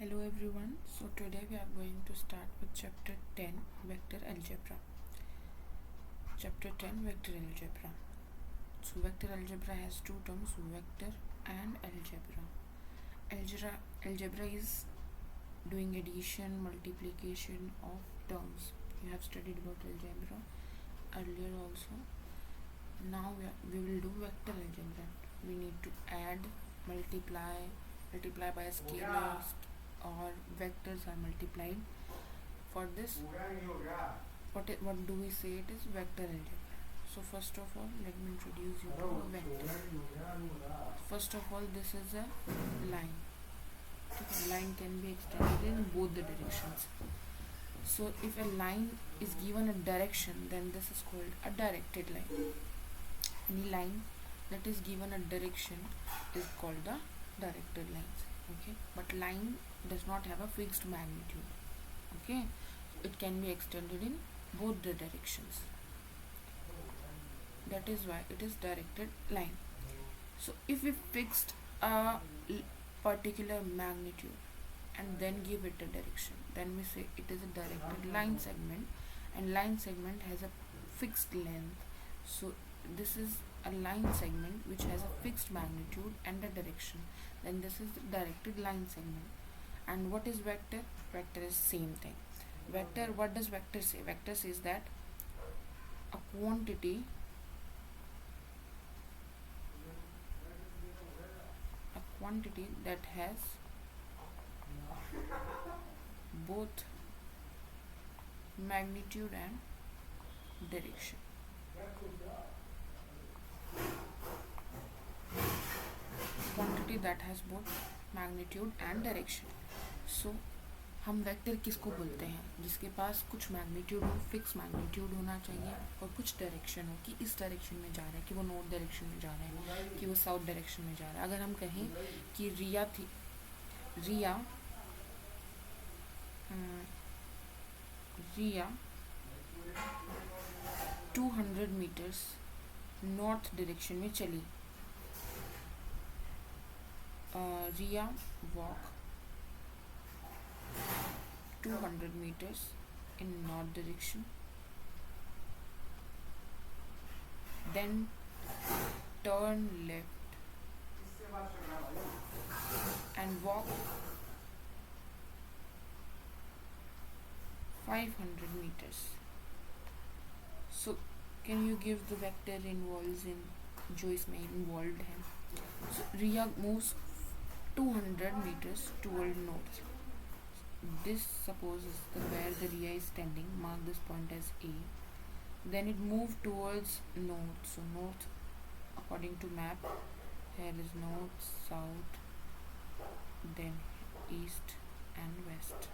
Hello everyone. So today we are going to start with chapter 10 vector algebra. Chapter 10 vector algebra. So vector algebra has two terms, vector and algebra. Algebra is doing addition, multiplication of terms. You have studied about algebra earlier also. Now we will do vector algebra. We need to add, multiply by scalars, or vectors are multiplied. For this, what do we say? It is vector algebra. So first of all, let me introduce you to vector. First of all, this is a line. Line can be extended in both the directions. So if a line is given a direction, then this is called a directed line. Any line that is given a direction is called the directed lines. Okay, but line does not have a fixed magnitude. Okay, it can be extended in both the directions. That is why it is directed line. So if we fixed a particular magnitude and then give it a direction, then we say it is a directed line segment, and line segment has a fixed length. So this is a line segment which has a fixed magnitude and a direction, then this is the directed line segment. And what is vector? Vector is same thing. Vector, what does vector say? Vector says that a quantity that has both magnitude and direction. Quantity that has both magnitude and direction. So हम vector किसको बोलते हैं? जिसके पास कुछ magnitude हो, fix magnitude होना चाहिए, और कुछ डायरेक्शन हो कि इस डायरेक्शन में जा रहा है, कि वो नॉर्थ डायरेक्शन में जा रहा है, कि वो साउथ डायरेक्शन में जा रहा है. अगर हम कहें कि रिया 200 मीटर्स नॉर्थ डायरेक्शन में चली. रिया walk 200 meters in north direction, then turn left and walk 500 meters. So can you give the vector involves in जो इसमें involved है? So Riya moves 200 meters toward north. This supposes where the Riya is standing, mark this point as A. Then it moved towards north. So north, according to map, here is north, south, then east and west.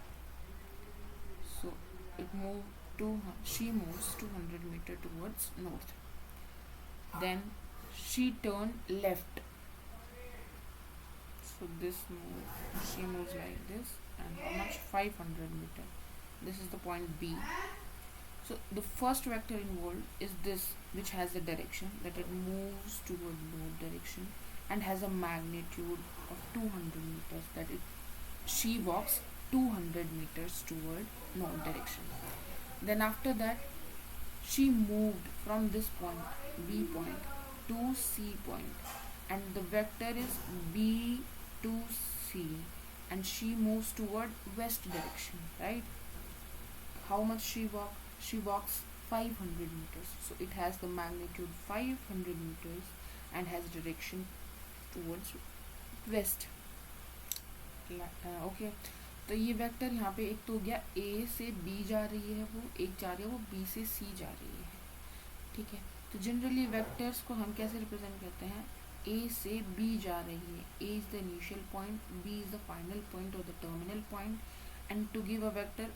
So she moves 200 meters towards north. Then she turned left. So she moves like this, and how much? 500 meters. This is the point B. So the first vector involved is this, which has a direction that it moves toward north direction and has a magnitude of 200 meters, that she walks 200 meters toward north direction. Then after that, she moved from this point, B point, to C point, and the vector is B to C, and she moves toward west direction, right? How much she walks? She walks 500 meters. So it has the magnitude 500 meters and has direction towards west. Okay, तो ये vector यहाँ पे एक तो हो गया, A से B जा रही है, वो एक जा रही है, वो B से C जा रही है. ठीक है, तो जनरली वेक्टर्स को हम कैसे रिप्रेजेंट करते हैं? A से B जा रही है. A is the initial point, B is the final point or the terminal point, and to give a vector,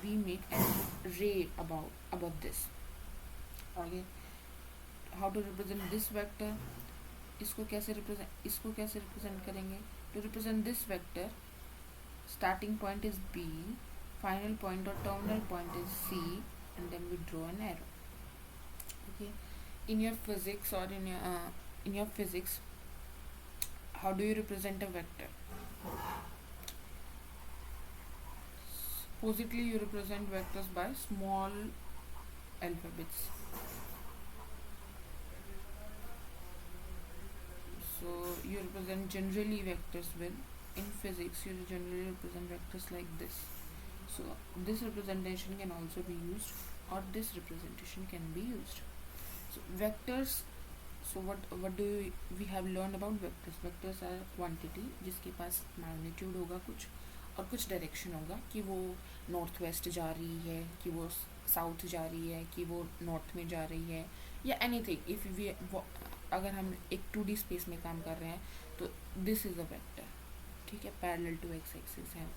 we make a ray about this. Okay, how to represent this vector? इसको कैसे represent करेंगे? To represent this vector, starting point is B, final point or terminal point is C, and then we draw an arrow. Okay, in your physics, how do you represent a vector? Oppositely, you represent vectors by small alphabets. So you represent generally vectors with, in physics you generally represent vectors like this. So this representation can also be used, or this representation can be used. So vectors, so what do we have learned about vectors? Vectors are quantity जिसके पास magnitude होगा कुछ, और कुछ direction होगा कि वो north west जा रही है, कि वो साउथ जा रही है, कि वो नॉर्थ में जा रही है, या एनीथिंग. इफ वी, अगर हम एक 2D स्पेस में काम कर रहे हैं तो दिस इज़ अ वेक्टर. ठीक है, पैरेलल टू एक्स एक्सिस है.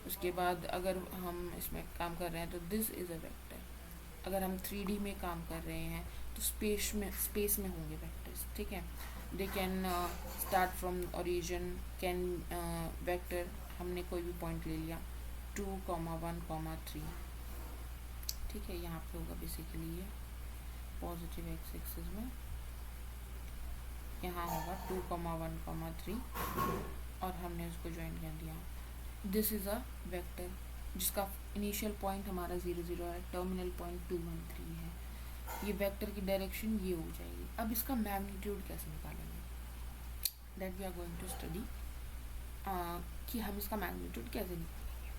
उसके बाद अगर हम इसमें काम कर रहे हैं तो दिस इज़ अ वेक्टर. अगर हम 3D में काम कर रहे हैं तो स्पेस में होंगे वेक्टर्स. ठीक है, they can start from origin, can vector, हमने कोई भी पॉइंट ले लिया 2, 1, 3. ठीक है, यहाँ पे होगा बेसिकली ये पॉजिटिव एक्स एक्सिस में, यहाँ होगा 2, 1, 3, और हमने उसको ज्वाइन कर दिया. दिस इज़ अ वेक्टर जिसका इनिशियल पॉइंट हमारा 0, 0 है, टर्मिनल पॉइंट 2, 1, 3 है. ये वेक्टर की डायरेक्शन ये हो जाएगी. अब इसका मैग्नीट्यूड कैसे निकालेंगे, that we are going to study, कि हम इसका मैग्नीट्यूड कैसे निकालेंगे.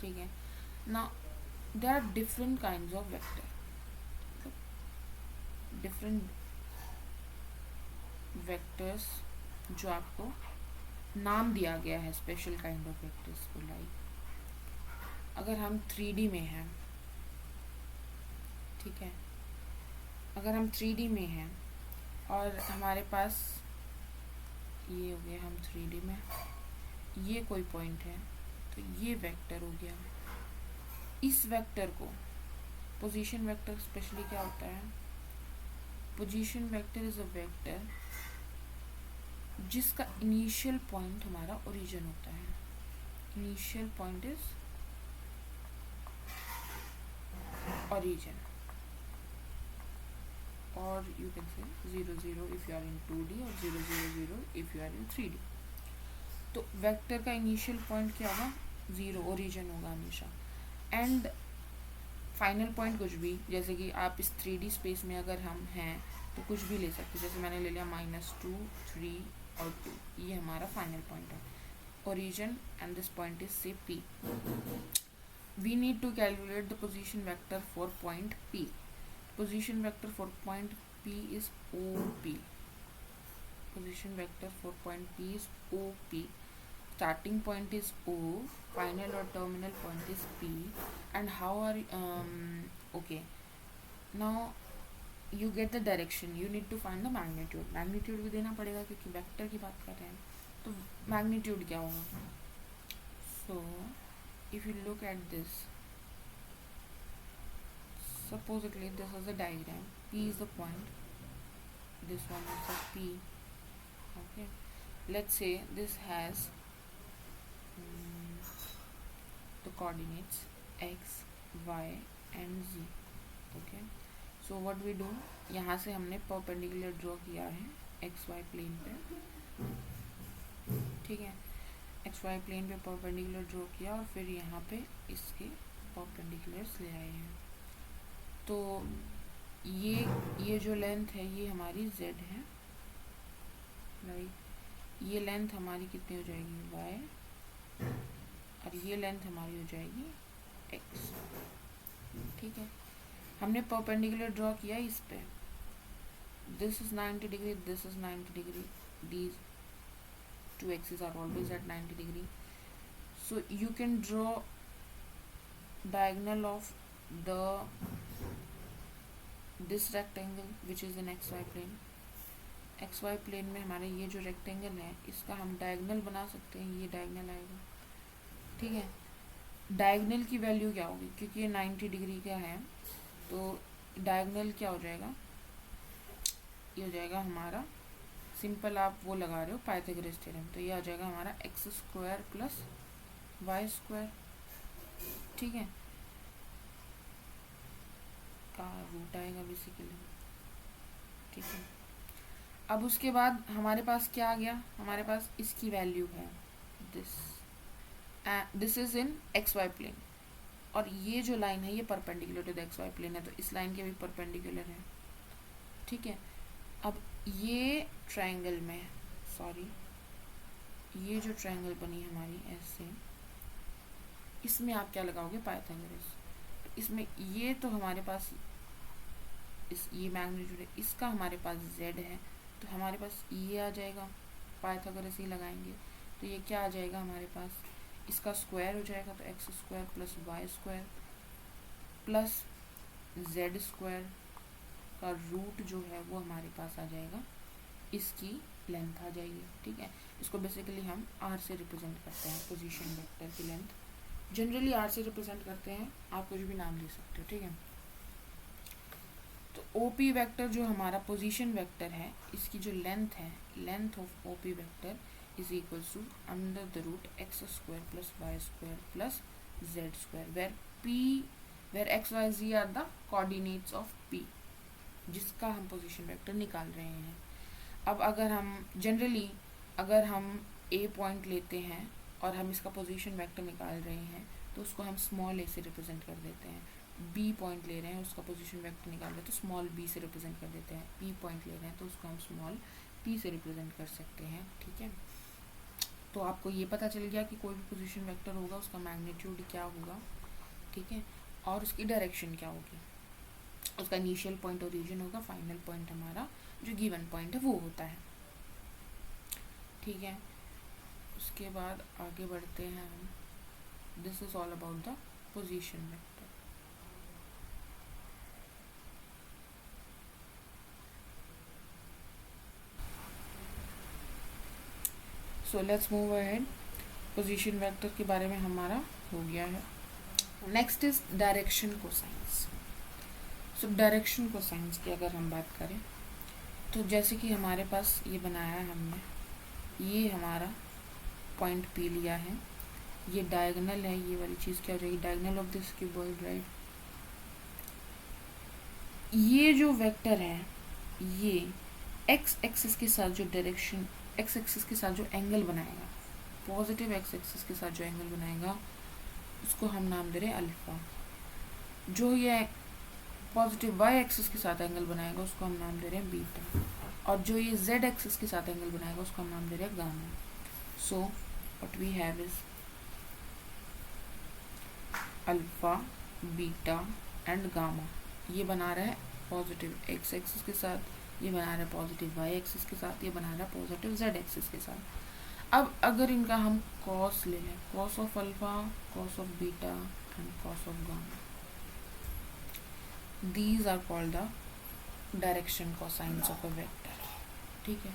ठीक है, ना there are different kinds of vector, different vectors जो आपको नाम दिया गया है, स्पेशल काइंड ऑफ वेक्टर्स को. लाइक अगर हम 3D में हैं, ठीक है, अगर हम 3D में हैं और हमारे पास ये हो गया, हम 3D में, ये कोई पॉइंट है तो ये वेक्टर हो गया. इस वेक्टर को पोजीशन वेक्टर स्पेशली क्या होता है, position vector is a vector जिसका इनिशियल पॉइंट हमारा ओरिजिन होता है. Initial point is origin, or you can say 0, 0 if you are in 2D, or 0, 0, 0 if you are in 3D. तो vector का initial point क्या होगा, 0, ओरिजिन होगा हमेशा. एंड फाइनल पॉइंट कुछ भी, जैसे कि आप इस 3D स्पेस में अगर हम हैं तो कुछ भी ले सकते हैं. जैसे मैंने ले लिया -2, 3 और 2, ये हमारा फाइनल पॉइंट है, origin, and this point is से P. We need to calculate the position vector for point P. Position vector for point P is OP. Position vector for point P is OP. Starting point is O, final or terminal point is P. And how are okay, now you get the direction, you need to find the magnitude. Magnitude भी देना पड़ेगा क्योंकि vector की बात कर रहे हैं, तो magnitude क्या होगा. So if you look at this, supposedly this is a diagram, P is the point, this one is a P. Okay, let's say this has the coordinates x, y and z. Okay, so what we do, यहाँ से हमने perpendicular draw किया है xy plane पे. ठीक है, XY plane पे perpendicular draw किया और फिर यहाँ पे इसके परपेंडिकुलर्स ले आए हैं. तो ये जो लेंथ है ये हमारी Z है, राइट. ये लेंथ हमारी कितनी हो जाएगी, Y, और ये लेंथ हमारी हो जाएगी X. ठीक है, हमने परपेंडिकुलर ड्रॉ किया इस पे. This is 90 degree, this is 90 degree, these two axes are always at 90 degree. So you can draw diagonal of this rectangle which is in xy plane. xy plane में हमारे ये जो rectangle है इसका हम diagonal बना सकते हैं, ये diagonal आएगा. ठीक है, diagonal की वैल्यू क्या होगी, क्योंकि ये 90 डिग्री का है तो diagonal क्या हो जाएगा, ये हो जाएगा हमारा सिंपल, आप वो लगा रहे हो पाइथागोरस थ्योरम, तो ये आ जाएगा हमारा x² प्लस y². ठीक है, का रूट आएगा बेसिकली. ठीक है, अब उसके बाद हमारे पास क्या आ गया, हमारे पास इसकी वैल्यू है this is in xy plane. और ये जो लाइन है ये perpendicular to the x Y plane है, तो इस लाइन के भी परपेंडिकुलर है, ठीक है। अब ये ट्रायंगल में, सॉरी, ये जो ट्रायंगल बनी हमारी ऐसे, इसमें आप क्या लगाओगे, पाइथागोरस। तो इसमें ये तो हमारे पास ये मैग्नीट्यूड है, इसका हमारे पास z है, तो हमारे पास ये आ जाएगा, पाइथागोरस ही लगाएंगे, तो ये क्या आ जाएगा हमारे पास, इसका स्क्वायर हो जाएगा, तो x square plus Y square plus Z square का रूट जो है वो हमारे पास आ जाएगा, इसकी लेंथ आ जाएगी, ठीक है। इसको बेसिकली हम आर से रिप्रेजेंट करते हैं, पोजीशन वेक्टर की लेंथ जनरली आर से रिप्रेजेंट करते हैं, आप कुछ भी नाम ले सकते हो, ठीक है। तो ओपी वेक्टर जो हमारा पोजीशन वेक्टर है, इसकी जो लेंथ है, length of OP vector is equals to under the root x square plus Y square plus Z square, where x y z are the coordinates of P, जिसका हम position vector निकाल रहे हैं। अब अगर हम जनरली अगर हम ए पॉइंट लेते हैं और हम इसका पोजीशन वेक्टर निकाल रहे हैं, तो उसको हम स्मॉल ए से रिप्रेजेंट कर देते हैं। बी पॉइंट ले रहे हैं, उसका पोजीशन वेक्टर निकाल रहे हैं, तो स्मॉल बी से रिप्रेजेंट कर देते हैं। पी पॉइंट ले रहे हैं, तो उसको हम स्मॉल पी से रिप्रेजेंट कर सकते हैं, ठीक है। तो आपको ये पता चल गया कि कोई भी पोजीशन वेक्टर होगा उसका मैग्नीट्यूड क्या होगा, ठीक है, और उसकी डायरेक्शन क्या होगी। उसका इनिशियल पॉइंट ओरिजिन होगा, फाइनल पॉइंट हमारा जो गिवन पॉइंट है वो होता है, ठीक है। उसके बाद आगे बढ़ते हैं हम। This is all about the position vector. So let's move ahead. Position vector के बारे में हमारा हो गया है। Next is direction cosines. So direction cosines की अगर हम बात करें, तो जैसे कि हमारे पास ये बनाया है हमने, ये हमारा पॉइंट पी लिया है, ये डायगोनल है, ये वाली चीज़ क्या हो जाएगी, diagonal of this cuboid, right. ये जो वेक्टर है ये एक्स एक्सिस के साथ जो डायरेक्शन, एक्स एक्सिस के साथ जो एंगल बनाएगा, पॉजिटिव एक्स एक्सिस के साथ जो एंगल बनाएगा उसको हम नाम दे रहे हैं अल्फा। जो ये पॉजिटिव वाई एक्सिस के साथ एंगल बनाएगा उसको हम नाम दे रहे हैं बीटा, और जो ये जेड एक्सिस के साथ एंगल बनाएगा उसको हम नाम दे रहे हैं gamma. So what we have is alpha, beta and gamma. ये बना रहा है पॉजिटिव एक्स एक्सिस के साथ, ये बना रहा है पॉजिटिव वाई एक्सिस के साथ, ये बना रहा है पॉजिटिव जेड एक्सिस के साथ। अब अगर इनका हम कॉस ले लें, cos of alpha, cos of beta and cos of gamma, these are called the direction cosines of a vector, ठीक है।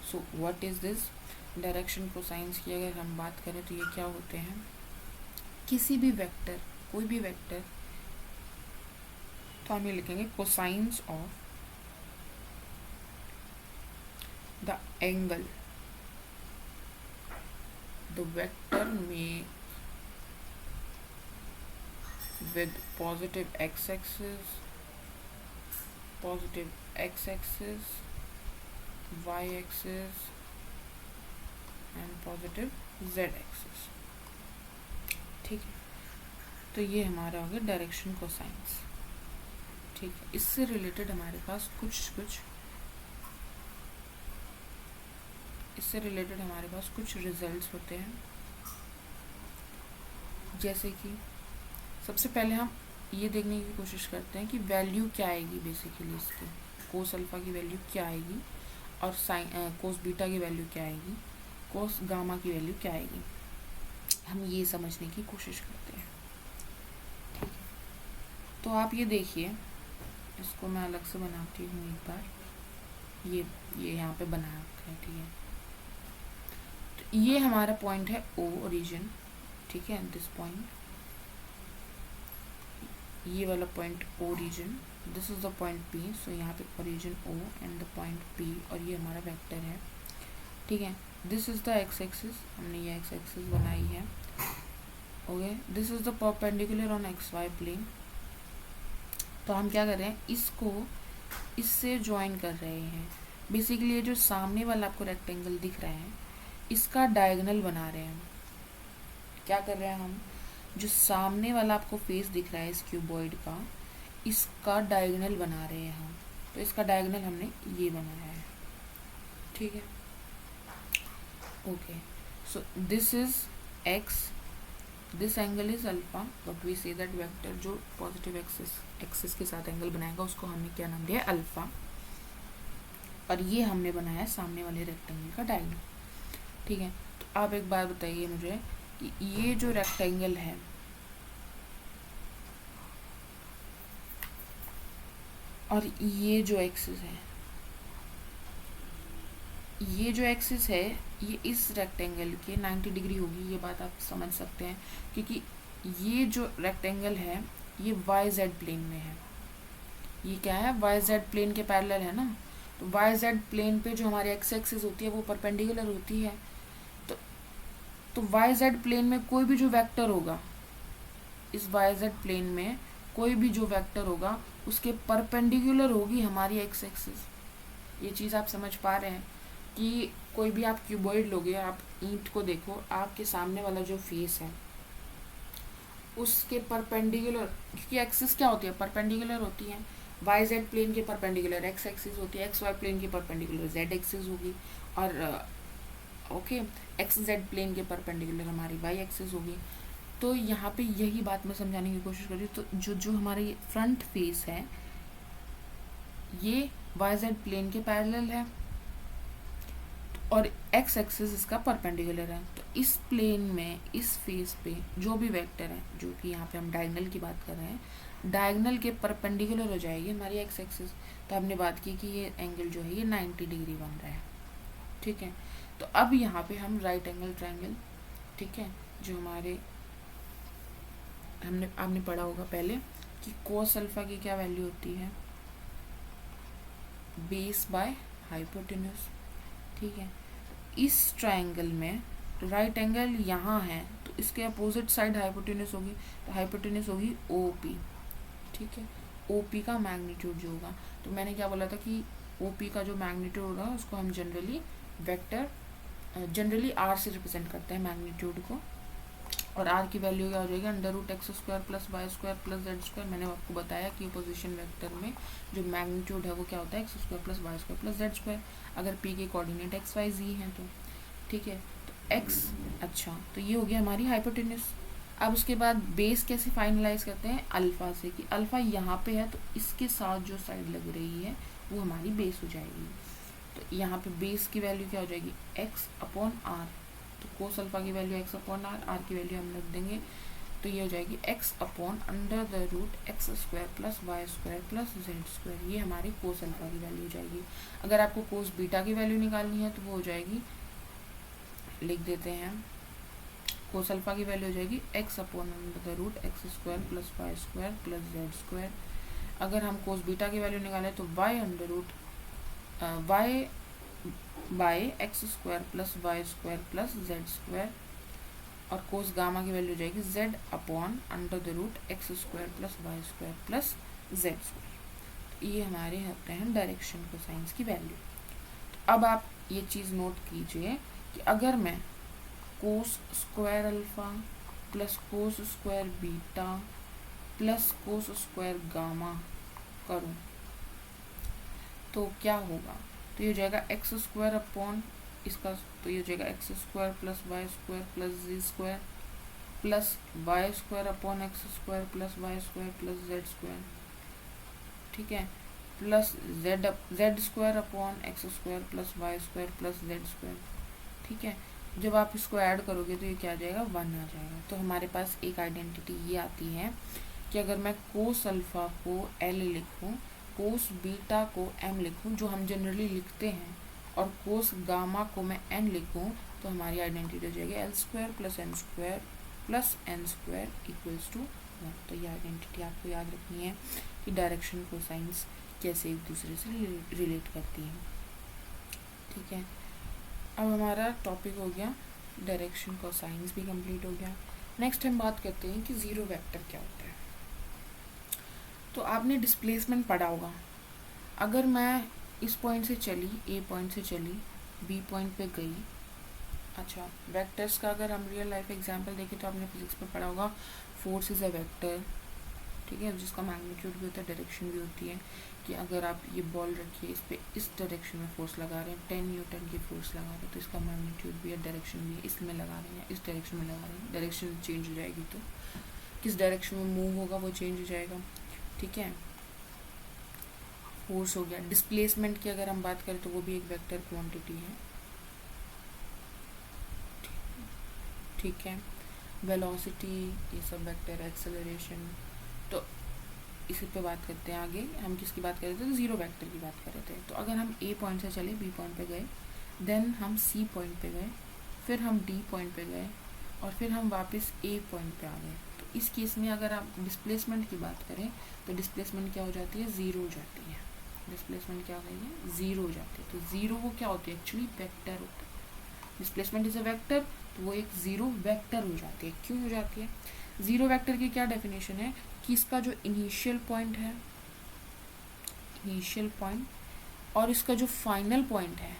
so what is this direction cosines की अगर हम बात करें तो ये क्या होते हैं, किसी भी वेक्टर, कोई भी वेक्टर, तो हम ये लिखेंगे cosines of the angle the vector में with positive x-axis, positive x-axis, y-axis and positive z-axis, ठीक है। तो ये हमारा हो गया डायरेक्शन कोसाइंस, ठीक है। इससे रिलेटेड हमारे पास कुछ रिजल्ट्स होते हैं। जैसे कि सबसे पहले हम ये देखने की कोशिश करते हैं कि वैल्यू क्या आएगी, बेसिकली इसकी कोस अल्फा की वैल्यू क्या आएगी, और साइन कोस बीटा की वैल्यू क्या आएगी, कोस गामा की वैल्यू क्या आएगी, हम ये समझने की कोशिश करते हैं, ठीक है। तो आप ये देखिए, इसको मैं अलग से बनाती हूँ एक बार, ये यहाँ पे बना रखा है, ठीक है। तो ये हमारा पॉइंट है ओ ओरिजिन, ठीक है, दिस पॉइंट, ये वाला point origin, this is the point P, so यहाँ पे origin O and the point P, और ये हमारा वेक्टर है, ठीक है। This is the X axis, हमने ये एक्स एक्सिस बनाई है, okay. This is the perpendicular on X Y plane. तो हम क्या कर रहे हैं, इसको इससे ज्वाइन कर रहे हैं। बेसिकली ये जो सामने वाला आपको रेक्टेंगल दिख रहा है, इसका डायगोनल बना रहे हैं हम। क्या कर रहे हैं हम, जो सामने वाला आपको फेस दिख रहा है इस क्यूबॉइड का, इसका डायगोनल बना रहे हैं हम। तो इसका डायगोनल हमने ये बनाया है, ठीक है। Okay, so this is x, this angle is alpha, but we say that vector जो पॉजिटिव एक्सिस के साथ एंगल बनाएगा उसको हमने क्या नाम दिया, अल्फा। और ये हमने बनाया सामने वाले रेक्टेंगल का डायगोनल, ठीक है। तो आप एक बार बताइए मुझे कि ये जो रेक्टेंगल है और ये जो एक्सिस है, ये जो एक्सिस है ये इस रेक्टेंगल के 90 डिग्री होगी, ये बात आप समझ सकते हैं, क्योंकि ये जो रेक्टेंगल है ये वाई जेड प्लेन में है। ये क्या है, वाई जेड प्लेन के पैरेलल है ना। तो वाई जेड प्लेन पे जो हमारी एक्स एक्सिस होती है वो परपेंडिकुलर होती है। तो वाई जेड प्लेन में कोई भी जो वेक्टर होगा, इस वाई जेड प्लेन में कोई भी जो वेक्टर होगा उसके परपेंडिकुलर होगी हमारी एक्स एक्सिस। ये चीज़ आप समझ पा रहे हैं कि कोई भी आप क्यूबॉइड लोगे, आप ईंट को देखो, आपके सामने वाला जो फेस है उसके परपेंडिकुलर, क्योंकि एक्सिस क्या होती है, परपेंडिकुलर होती है। वाई जेड प्लेन के परपेंडिकुलर एक्स एक्सिस होती है, एक्स वाई प्लेन के परपेंडिकुलर जेड एक्सिस होगी, और ओके एक्स जेड प्लेन के परपेंडिकुलर हमारी वाई एक्सिस होगी। तो यहाँ पे यही बात मैं समझाने की कोशिश कर रही हूँ। तो जो हमारे फ्रंट फेस है ये वाई जेड प्लेन के पैरेलल है और एक्स एक्सिस इसका परपेंडिकुलर है। तो इस प्लेन में इस फेस पे जो भी वेक्टर है, जो कि यहाँ पे हम डायगोनल की बात कर रहे हैं, डायगोनल के परपेंडिकुलर हो जाएगी हमारी एक्स एक्सिस। तो हमने बात की कि ये एंगल जो है ये 90 डिग्री बन रहा है, ठीक है। तो अब यहाँ पे हम राइट एंगल ट्रायंगल, ठीक है, जो हमारे आपने पढ़ा होगा पहले कि कोस अल्फा की क्या वैल्यू होती है, बेस बाय हाइपोटेन्यूज, ठीक है। इस ट्रायंगल में राइट एंगल यहाँ है तो इसके अपोजिट साइड हाइपोटेन्यूज होगी, तो हाइपोटेन्यूज होगी OP, ठीक है। OP का मैग्नीट्यूड जो होगा, तो मैंने क्या बोला था कि OP का जो मैग्नीट्यूड होगा उसको हम जनरली R से रिप्रेजेंट करते हैं मैग्नीट्यूड को, और R की वैल्यू क्या हो जाएगी, √x² + y² + z²। मैंने आपको बताया कि पोजीशन वेक्टर में जो मैग्नीट्यूड है वो क्या होता है, x² + y² + z², अगर P के कोऑर्डिनेट x y z हैं तो, ठीक है। तो x, अच्छा, तो ये हो गया हमारी हाइपोटेन्यूज। अब उसके बाद बेस कैसे फाइनलाइज करते हैं, अल्फा से, कि अल्फा यहाँ पे है तो इसके साथ जो साइड लग रही है वो हमारी बेस हो जाएगी। तो यहाँ पे बेस की वैल्यू क्या हो जाएगी, x/r। तो कोस अल्फा की वैल्यू x/r, r की वैल्यू हम रख देंगे, तो ये हो जाएगी x/√x² + y² + z²। ये हमारी कोस अल्फा की वैल्यू हो जाएगी। अगर आपको कोस बीटा की वैल्यू निकालनी है तो वो हो जाएगी, लिख देते हैं, कोस अल्फा की वैल्यू हो जाएगी x/√x² + y² + z²। अगर हम कोस बीटा की वैल्यू निकालें तो y/x² + y² + z², और कोस गामा की वैल्यू हो जाएगी z/√x² + y² + z²। ये हमारे होते हैं डायरेक्शन कोसाइंस की वैल्यू। अब आप ये चीज़ नोट कीजिए कि अगर मैं cos square alpha plus cos square beta plus cos square gamma करूँ तो क्या होगा, तो ये हो जाएगा x² अपॉन इसका, तो ये हो जाएगा x² + y² + z² plus y² upon x² + y² + z², ठीक है, plus z² upon x² + y² + z², ठीक है। जब आप इसको ऐड करोगे तो ये क्या आ जाएगा, 1 आ जाएगा। तो हमारे पास एक आइडेंटिटी ये आती है कि अगर मैं कोस अल्फा को L लिखूँ, कोस बीटा को M लिखूँ जो हम जनरली लिखते हैं, और कोस गामा को मैं N लिखूँ, तो हमारी आइडेंटिटी हो जाएगी L² + M² + N² = 1। तो ये आइडेंटिटी आपको याद रखनी है कि डायरेक्शन कोसाइंस कैसे एक दूसरे से रिलेट करती हैं, ठीक है। अब हमारा टॉपिक हो गया डायरेक्शन कोसाइंस भी कंप्लीट हो गया। नेक्स्ट हम बात करते हैं कि ज़ीरो वेक्टर क्या होता है। तो आपने डिस्प्लेसमेंट पढ़ा होगा, अगर मैं इस पॉइंट से चली, A पॉइंट से चली, B पॉइंट पे गई, अच्छा, वेक्टर्स का अगर हम रियल लाइफ एग्जांपल देखें तो आपने फिजिक्स में पढ़ा होगा, फोर्स इज़ अ वेक्टर, ठीक है, जिसका मैग्नीट्यूड भी होता है, डायरेक्शन भी होती है, कि अगर आप ये बॉल रखिए, इस पे इस डायरेक्शन में फोर्स लगा रहे हैं, 10 न्यूटन की फोर्स लगा रहे हैं, तो इसका मैग्नीट्यूड भी है, डायरेक्शन भी है, इसमें लगा रहे हैं, इस डायरेक्शन में लगा रहे हैं, डायरेक्शन चेंज हो जाएगी तो किस डायरेक्शन में मूव होगा वो चेंज हो जाएगा, ठीक है। फोर्स हो गया। डिस्प्लेसमेंट की अगर हम बात करें तो वो भी एक वेक्टर क्वांटिटी है, ठीक है। वेलोसिटी, ये सब वेक्टर, एक्सेलरेशन। तो इसी पे बात करते हैं आगे। हम किसकी बात कर रहे थे, तो जीरो वेक्टर की बात कर रहे थे। तो अगर हम ए पॉइंट से चले, बी पॉइंट पे गए, देन हम सी पॉइंट पे गए, फिर हम डी पॉइंट पे गए, और फिर हम वापस ए पॉइंट पे आ गए, तो इस केस में अगर आप डिस्प्लेसमेंट की बात करें तो डिस्प्लेसमेंट क्या हो जाती है, ज़ीरो हो जाती है। डिस्प्लेसमेंट क्या हो गई है, ज़ीरो हो जाती है। तो ज़ीरो वो क्या होती है, एक्चुअली वेक्टर होता है। डिस्प्लेसमेंट इज अ वेक्टर, तो वो एक ज़ीरो वेक्टर हो जाती है। क्यों हो जाती है, ज़ीरो वेक्टर की क्या डेफिनेशन है कि इसका जो इनिशियल पॉइंट है, इनिशियल पॉइंट, और इसका जो फाइनल पॉइंट है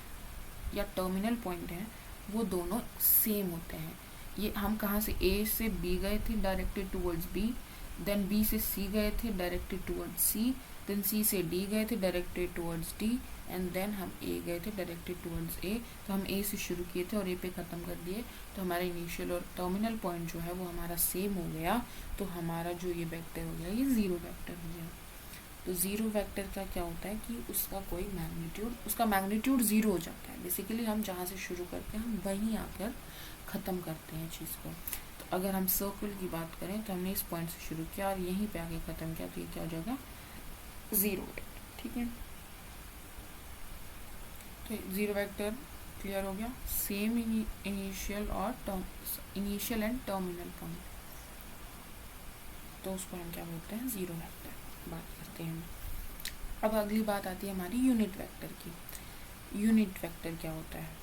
या टर्मिनल पॉइंट है, वो दोनों सेम होते हैं। ये हम कहाँ से ए से बी गए थे, directed towards B, then B से सी गए थे, directed towards C, then C से डी गए थे, directed towards D, and then हम ए गए थे, डायरेक्टेड टूवर्ड्स ए। तो हम ए से शुरू किए थे और ए पे ख़त्म कर दिए, तो हमारा इनिशियल और टर्मिनल पॉइंट जो है वो हमारा सेम हो गया, तो हमारा जो ये वेक्टर हो गया, ये ज़ीरो वेक्टर हो गया। तो ज़ीरो वेक्टर का क्या होता है कि उसका कोई मैग्नीट्यूड, उसका मैग्नीट्यूड ज़ीरो हो जाता है। बेसिकली हम जहाँ से शुरू करते हैं हम वहीं आकर ख़त्म करते हैं चीज़ को। तो अगर हम सर्कल की बात करें तो हमने इस पॉइंट से शुरू किया और यहीं पे आके ख़त्म किया, तो ये क्या हो जाएगा, ज़ीरो वेक्टर, ठीक है। तो ज़ीरो वेक्टर क्लियर हो गया। सेम इनिशियल और इनिशियल एंड टर्मिनल पॉइंट, तो उसको हम क्या बोलते हैं, ज़ीरो वेक्टर बात करते हैं। अब अगली बात आती है हमारी यूनिट वेक्टर की। यूनिट वेक्टर क्या होता है,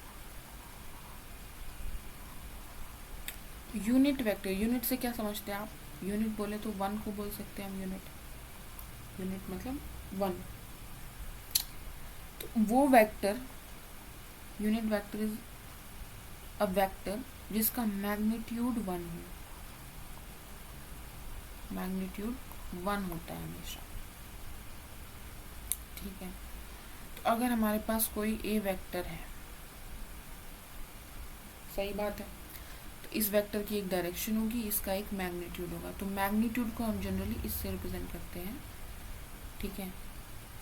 यूनिट वेक्टर, यूनिट से क्या समझते हैं आप, यूनिट बोले तो वन को बोल सकते हैं हम यूनिट, यूनिट मतलब वन। तो वो vector, unit vector is a vector जिसका मैग्नीट्यूड वन हो, मैग्नीट्यूड वन होता है हमेशा, ठीक है। तो अगर हमारे पास कोई ए वेक्टर है, सही बात है, तो इस वेक्टर की एक डायरेक्शन होगी, इसका एक मैग्नीट्यूड होगा। तो मैग्नीट्यूड को हम जनरली इससे रिप्रेजेंट करते हैं, ठीक है।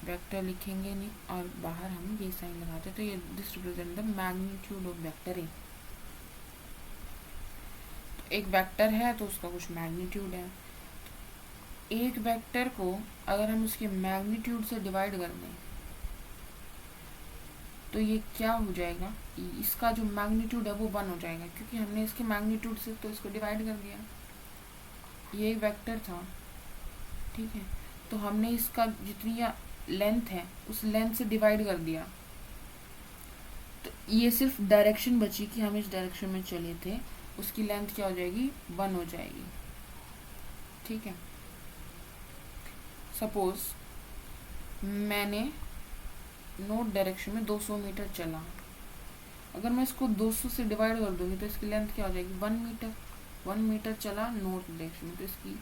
वेक्टर लिखेंगे नहीं और बाहर हम ये साइन लगाते हैं, तो ये this represent the magnitude of vector A. तो एक वेक्टर है तो उसका कुछ मैग्नीट्यूड है। एक वेक्टर को अगर हम उसके मैग्नीट्यूड से डिवाइड कर दें तो ये क्या हो जाएगा, इसका जो मैग्नीट्यूड है वो वन हो जाएगा, क्योंकि हमने इसके मैग्नीट्यूड से तो इसको डिवाइड कर दिया। ये एक वेक्टर था, ठीक है, तो हमने इसका जितनी लेंथ है उस लेंथ से डिवाइड कर दिया, तो ये सिर्फ डायरेक्शन बची कि हम इस डायरेक्शन में चले थे, उसकी लेंथ क्या हो जाएगी, वन हो जाएगी, ठीक है। सपोज मैंने नॉर्थ डायरेक्शन में 200 मीटर चला, अगर मैं इसको 200 से डिवाइड कर दूंगी तो इसकी लेंथ क्या हो जाएगी, 1 मीटर। 1 मीटर चला नॉर्थ डायरेक्शन में, तो इसकी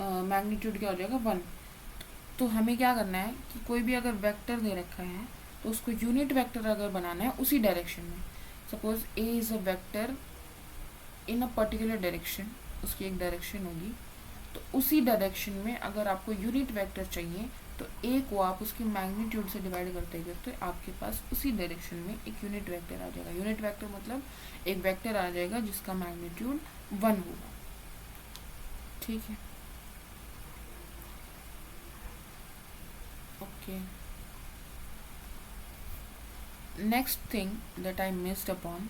मैग्नीट्यूड क्या हो जाएगा, 1। तो हमें क्या करना है कि कोई भी अगर वेक्टर दे रखा है तो उसको यूनिट वेक्टर अगर बनाना है उसी डायरेक्शन में, suppose A is a vector in a particular direction, उसकी एक डायरेक्शन होगी, तो उसी डायरेक्शन में अगर आपको यूनिट वेक्टर चाहिए तो ए को आप उसकी मैग्नीट्यूड से डिवाइड करते करते आपके पास उसी डायरेक्शन में एक यूनिट वेक्टर आ जाएगा। यूनिट वेक्टर मतलब एक वेक्टर आ जाएगा जिसका मैग्नीट्यूड 1 होगा, ठीक है, okay. Next thing that I missed upon,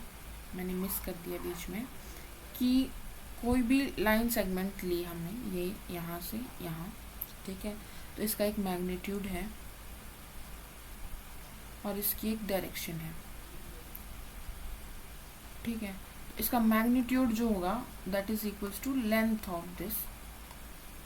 मैंने मिस कर दिया बीच में, कि कोई भी लाइन सेगमेंट ली हमने, ये यहाँ से यहाँ, ठीक है, तो इसका एक मैग्नीट्यूड है और इसकी एक डायरेक्शन है, ठीक है। इसका मैग्नीट्यूड जो होगा that is equals to length of this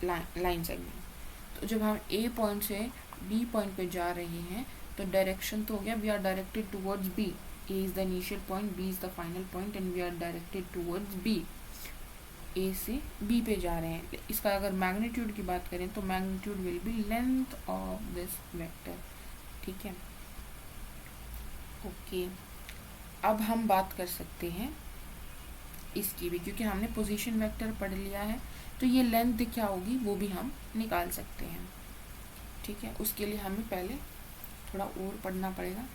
line segment. तो जब हम ए पॉइंट से बी पॉइंट पे जा रहे हैं तो डायरेक्शन तो हो गया, we are directed towards B, A is the initial point, B is the final point and we are directed towards B. A से B पे जा रहे हैं. इसका अगर मैग्नीट्यूड की बात करें तो magnitude will be length of this vector. ठीक है, ओके. अब हम बात कर सकते हैं इसकी भी, क्योंकि हमने पोजीशन वेक्टर पढ़ लिया है तो ये लेंथ क्या होगी वो भी हम निकाल सकते हैं. ठीक है, उसके लिए हमें पहले थोड़ा और पढ़ना पड़ेगा,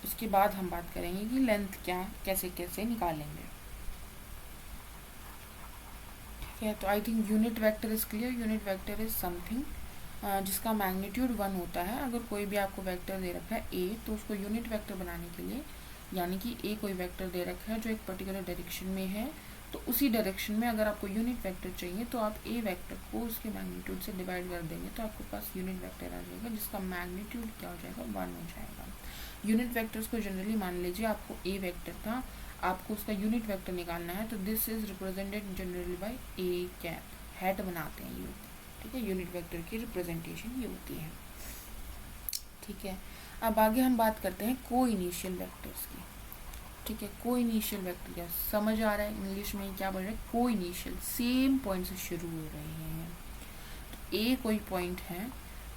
उसके बाद हम बात करेंगे कि लेंथ क्या कैसे कैसे निकालेंगे. ठीक है, तो I think unit vector is clear. Unit vector is something जिसका मैग्नीट्यूड 1 होता है. अगर कोई भी आपको वेक्टर दे रखा है ए, तो उसको यूनिट वेक्टर बनाने के लिए, यानी कि ए कोई वेक्टर दे रखा है जो एक पर्टिकुलर डायरेक्शन में है, तो उसी डायरेक्शन में अगर आपको यूनिट वेक्टर चाहिए तो आप ए वेक्टर को उसके मैग्नीट्यूड से डिवाइड कर देंगे तो आपके पास यूनिट वेक्टर आ जाएगा जिसका मैग्नीट्यूड क्या हो जाएगा, 1 हो जाएगा. यूनिट वेक्टर्स को जनरली मान लीजिए आपको ए वेक्टर था, आपको उसका यूनिट वेक्टर निकालना है, तो this is represented generally by a cap. Head बनाते हैं ये. ठीक है, यूनिट वेक्टर की रिप्रेजेंटेशन ये होती है. ठीक है, अब आगे हम बात करते हैं को इनिशियल वेक्टर्स की. ठीक है, को इनिशियल वेक्टर क्या समझ आ रहा है इंग्लिश में क्या बोल रहे हैं, को इनिशियल सेम पॉइंट से शुरू हो रहे हैं. तो ए कोई पॉइंट है,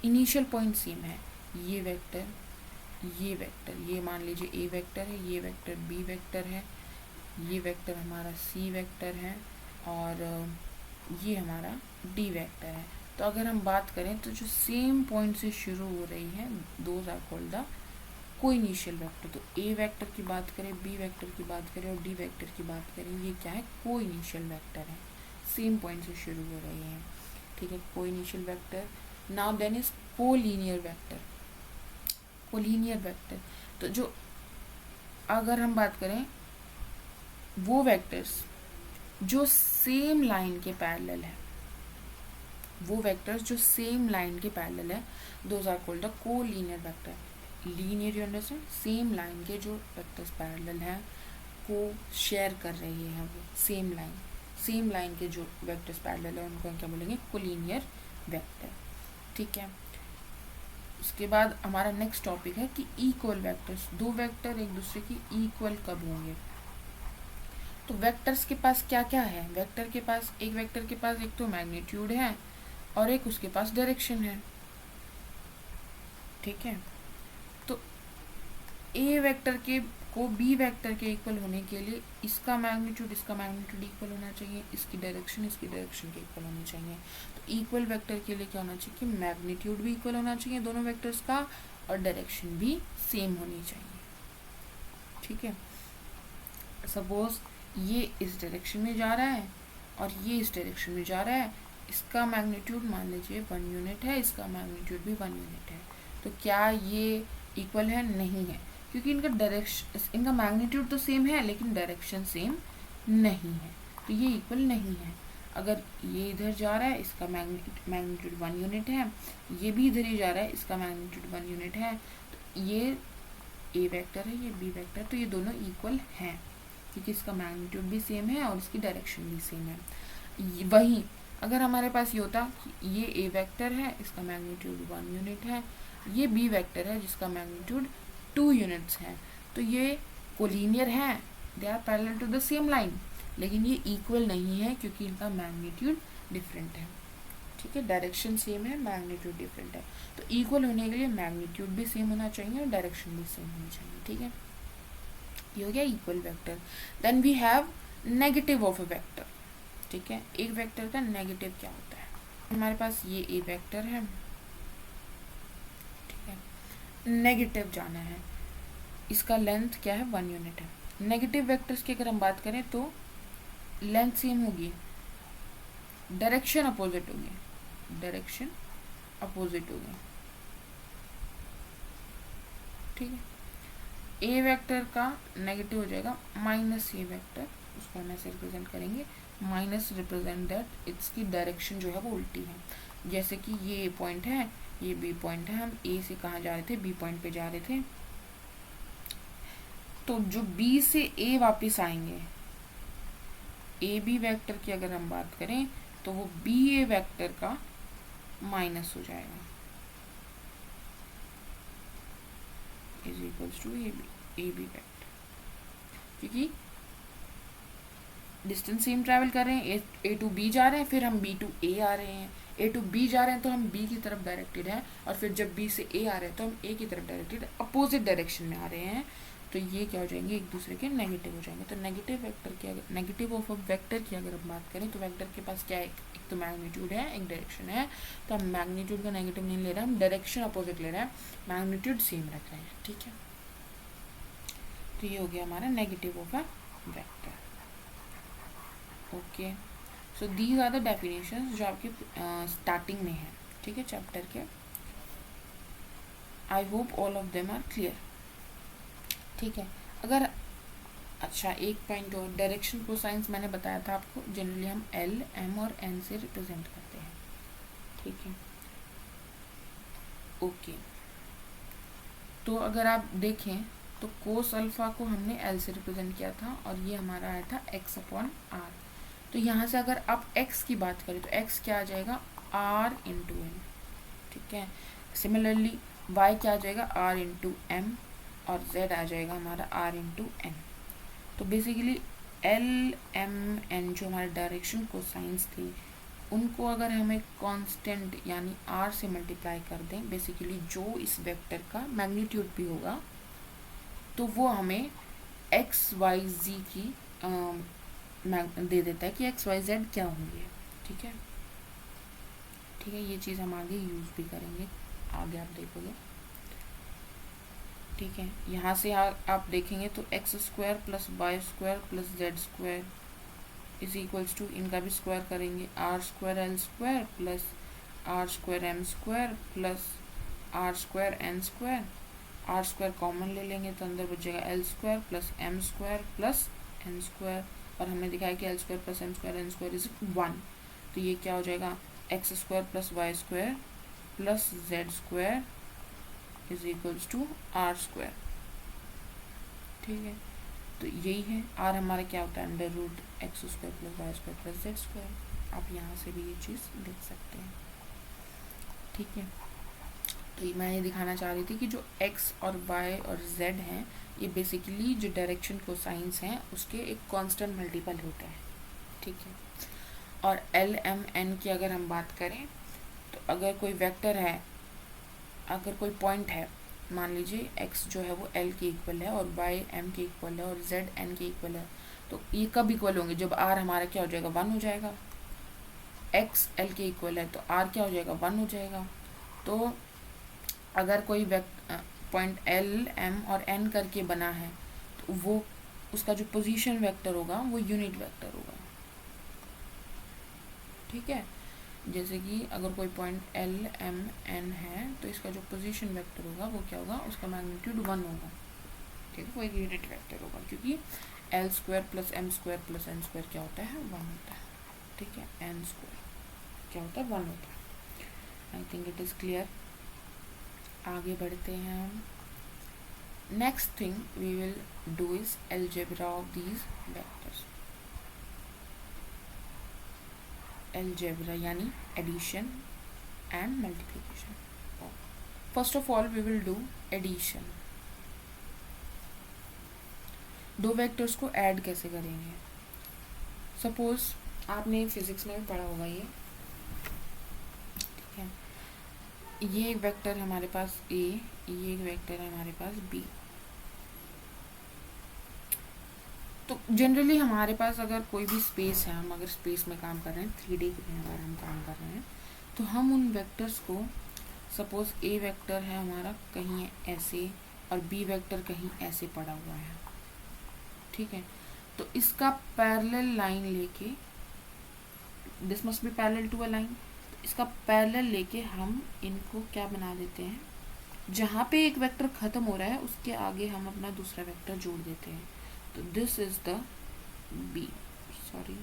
इनिशियल पॉइंट सेम है. ये वेक्टर, ये वेक्टर, ये मान लीजिए ए वेक्टर है, ये वेक्टर बी वेक्टर है, ये वेक्टर हमारा सी वेक्टर है और ये हमारा डी वेक्टर है. तो अगर हम बात करें तो जो सेम पॉइंट से शुरू हो रही है दोज आर कॉल्ड द को इनिशियल वेक्टर. तो ए वेक्टर की बात करें, बी वेक्टर की बात करें और डी वेक्टर की बात करें, ये क्या है, को इनिशियल वेक्टर है, सेम पॉइंट से शुरू हो रही है. ठीक है, coinitial vector. Now then is collinear vector. Collinear vector, तो जो अगर हम बात करें वो वेक्टर्स जो सेम लाइन के पैरेलल है, वो वेक्टर्स जो सेम लाइन के पैरेलल है, दोज आर कॉल्ड द को linear vector. Linear you understand, same line के जो वेक्टर्स पैरेलल हैं, को शेयर कर रही है वो सेम लाइन के जो वेक्टर्स पैरेलल है उनको क्या बोलेंगे, कोलिनियर वेक्टर. ठीक है, उसके बाद हमारा नेक्स्ट टॉपिक है कि इक्वल वेक्टर्स. दो वेक्टर एक दूसरे की इक्वल कब होंगे. तो वेक्टर्स के पास क्या क्या है, वेक्टर के पास, एक वेक्टर के पास एक तो मैग्नीट्यूड है और एक उसके पास डायरेक्शन है. ठीक है, तो ए वेक्टर के को बी वेक्टर के इक्वल होने के लिए इसका मैग्नीट्यूड इक्वल होना चाहिए, इसकी डायरेक्शन के इक्वल होनी चाहिए. तो इक्वल वेक्टर के लिए क्या होना चाहिए कि मैग्नीट्यूड भी इक्वल होना चाहिए दोनों वेक्टर्स का और डायरेक्शन भी सेम होनी चाहिए. ठीक है, सपोज ये इस डायरेक्शन में जा रहा है और ये इस डायरेक्शन में जा रहा है, इसका मैग्नीट्यूड मान लीजिए 1 यूनिट है, इसका मैग्नीट्यूड भी 1 यूनिट है. तो क्या ये इक्वल है, नहीं है, क्योंकि इनका मैग्नीट्यूड तो सेम है लेकिन डायरेक्शन सेम नहीं है, तो ये इक्वल नहीं है. अगर ये इधर जा रहा है, इसका मैग्नीट्यूड 1 यूनिट है, ये भी इधर ही जा रहा है, इसका मैग्नीट्यूड 1 यूनिट है, तो ये ए वेक्टर है, ये बी वेक्टर, तो ये दोनों इक्वल हैं क्योंकि इसका मैग्नीट्यूड भी सेम है और इसकी डायरेक्शन भी सेम है. वहीं अगर हमारे पास ये होता कि ये ए वेक्टर है, इसका मैग्नीट्यूड 1 यूनिट है, ये बी वेक्टर है जिसका मैग्नीट्यूड 2 यूनिट्स है, तो ये कोलिनियर है, they are parallel to the same line, लेकिन ये इक्वल नहीं है क्योंकि इनका मैग्नीट्यूड डिफरेंट है. ठीक है, डायरेक्शन सेम है, मैग्नीट्यूड डिफरेंट है. तो इक्वल होने के लिए मैग्नीट्यूड भी सेम होना चाहिए और डायरेक्शन भी सेम होनी चाहिए. ठीक है, ये हो गया equal vector. Then we have negative of a vector. ठीक है, एक वेक्टर का नेगेटिव क्या होता है. हमारे पास ये ए वेक्टर है, ठीक है, नेगेटिव जाना है, इसका लेंथ क्या है, 1 यूनिट है. नेगेटिव वेक्टर्स की अगर हम बात करें तो लेंथ सेम होगी, डायरेक्शन अपोजिट होगी, ठीक है. ए वेक्टर का नेगेटिव हो जाएगा माइनस ए वेक्टर, उसको हम ऐसे रिप्रेजेंट करेंगे, माइनस रिप्रेजेंट दैट इसकी डायरेक्शन जो है वो उल्टी है. जैसे कि ये ए पॉइंट है, ये बी पॉइंट है, हम ए से कहाँ जा रहे थे, बी पॉइंट पे जा रहे थे, तो जो बी से ए वापस आएंगे, ए बी वेक्टर की अगर हम बात करें तो वो बी ए वेक्टर का माइनस हो जाएगा, is equals to A B vector. क्योंकि डिस्टेंस सेम ट्रैवल कर रहे हैं, ए टू बी जा रहे हैं, फिर हम बी टू ए आ रहे हैं, ए टू बी जा रहे हैं तो हम बी की तरफ डायरेक्टेड हैं, और फिर जब बी से ए आ रहे हैं तो हम ए की तरफ डायरेक्टेड अपोजिट डायरेक्शन में आ रहे हैं, तो ये क्या हो जाएंगे, एक दूसरे के नेगेटिव हो जाएंगे। तो नेगेटिव वेक्टर की अगर नेगेटिव ऑफ अ वेक्टर की अगर हम बात करें तो वेक्टर के पास क्या है, एक तो मैग्नीट्यूड है, एक डायरेक्शन है, तो हम मैग्नीट्यूड का नेगेटिव नहीं ले रहे हैं, हम डायरेक्शन अपोजिट ले रहे हैं, मैग्नीट्यूड सेम रख रहे हैं, ठीक है। तो ये हो गया हमारा negative of a vector. Okay, so these are the definitions जो आपके स्टार्टिंग में है, ठीक है, चैप्टर के। I hope all of them are clear, ठीक है। अगर अच्छा एक पॉइंट और, डायरेक्शन कोसाइंस मैंने बताया था आपको, जनरली हम एल, एम और एन से रिप्रेजेंट करते हैं, ठीक है। ओके, तो अगर आप देखें तो कोस अल्फा को हमने एल से रिप्रेजेंट किया था, और ये हमारा आया था एक्स अपॉन आर। तो यहाँ से अगर आप x की बात करें तो x क्या आ जाएगा, r इंटू एन, ठीक है। सिमिलरली y क्या आ जाएगा, r इंटू एम, और z आ जाएगा हमारा r इंटू एन। तो बेसिकली एल, एम, एन जो हमारे डायरेक्शन कोसाइंस थे, उनको अगर हम एक कांस्टेंट यानी r से मल्टीप्लाई कर दें, बेसिकली जो इस वेक्टर का मैग्नीट्यूड भी होगा, तो वो हमें एक्स वाई जी की दे देता है कि एक्स वाई जेड क्या होंगे, ठीक है, ठीक है। ये चीज़ हम आगे यूज़ भी करेंगे, आगे आप देखोगे, ठीक है। यहाँ से आप देखेंगे तो x square plus Y square plus Z square is equals to, इनका भी स्क्वायर करेंगे, r square l square plus r square m square plus r square n square, r square common ले लेंगे तो अंदर बचेगा l square plus m square plus n square, और हमने दिखाया कि l square plus m square n square is 1। तो ये क्या हो जाएगा, x square plus Y square plus Z square is equals to r square, ठीक है। तो यही है, आर हमारा क्या होता है, under root x square plus Y square plus Z square. आप यहाँ से भी ये चीज़ देख सकते हैं, ठीक है। तो मैं ये दिखाना चाह रही थी कि जो x और y और z हैं, ये बेसिकली जो डायरेक्शन कोसाइंस हैं उसके एक कांस्टेंट मल्टीपल होता है, ठीक है। और l, m, n की अगर हम बात करें तो अगर कोई वेक्टर है, अगर कोई पॉइंट है, मान लीजिए x जो है वो l के इक्वल है और y m के इक्वल है और z n के इक्वल है, तो ये कब इक्वल होंगे, जब r हमारा क्या हो जाएगा, 1 हो जाएगा। x l के इक्वल है तो r क्या हो जाएगा, 1 हो जाएगा। तो अगर कोई पॉइंट एल, एम और एन करके बना है तो वो उसका जो पोजीशन वेक्टर होगा वो यूनिट वेक्टर होगा, ठीक है। जैसे कि अगर कोई पॉइंट एल, एम, एन है तो इसका जो पोजीशन वेक्टर होगा वो क्या होगा, उसका मैग्नीट्यूड 1 होगा, ठीक है, वो एक यूनिट वेक्टर होगा, क्योंकि l square plus m square plus n square क्या होता है, 1 होता है, ठीक है। एन स्क्वायर क्या होता है, 1 होता है। I think it is clear. आगे बढ़ते हैं हम। Next thing we will do is algebra of these vectors. Algebra यानी addition and multiplication. First of all we will do addition. दो वेक्टर्स को ऐड कैसे करेंगे। सपोज आपने फिजिक्स में भी पढ़ा होगा ये, ठीक है। ये एक वेक्टर है हमारे पास A, ये एक वेक्टर है हमारे पास B। तो जनरली हमारे पास अगर कोई भी स्पेस है, हम अगर स्पेस में काम कर रहे हैं, 3D में अगर हम काम कर रहे हैं, तो हम उन वेक्टर्स को, सपोज A वेक्टर है हमारा कहीं ऐसे और B वेक्टर कहीं ऐसे पड़ा हुआ है, ठीक है। तो इसका पैरेलल लाइन लेके, this must be parallel to a line, इसका पैरेलल लेके हम इनको क्या बना देते हैं, जहाँ पे एक वेक्टर खत्म हो रहा है उसके आगे हम अपना दूसरा वेक्टर जोड़ देते हैं। तो this is the B, sorry,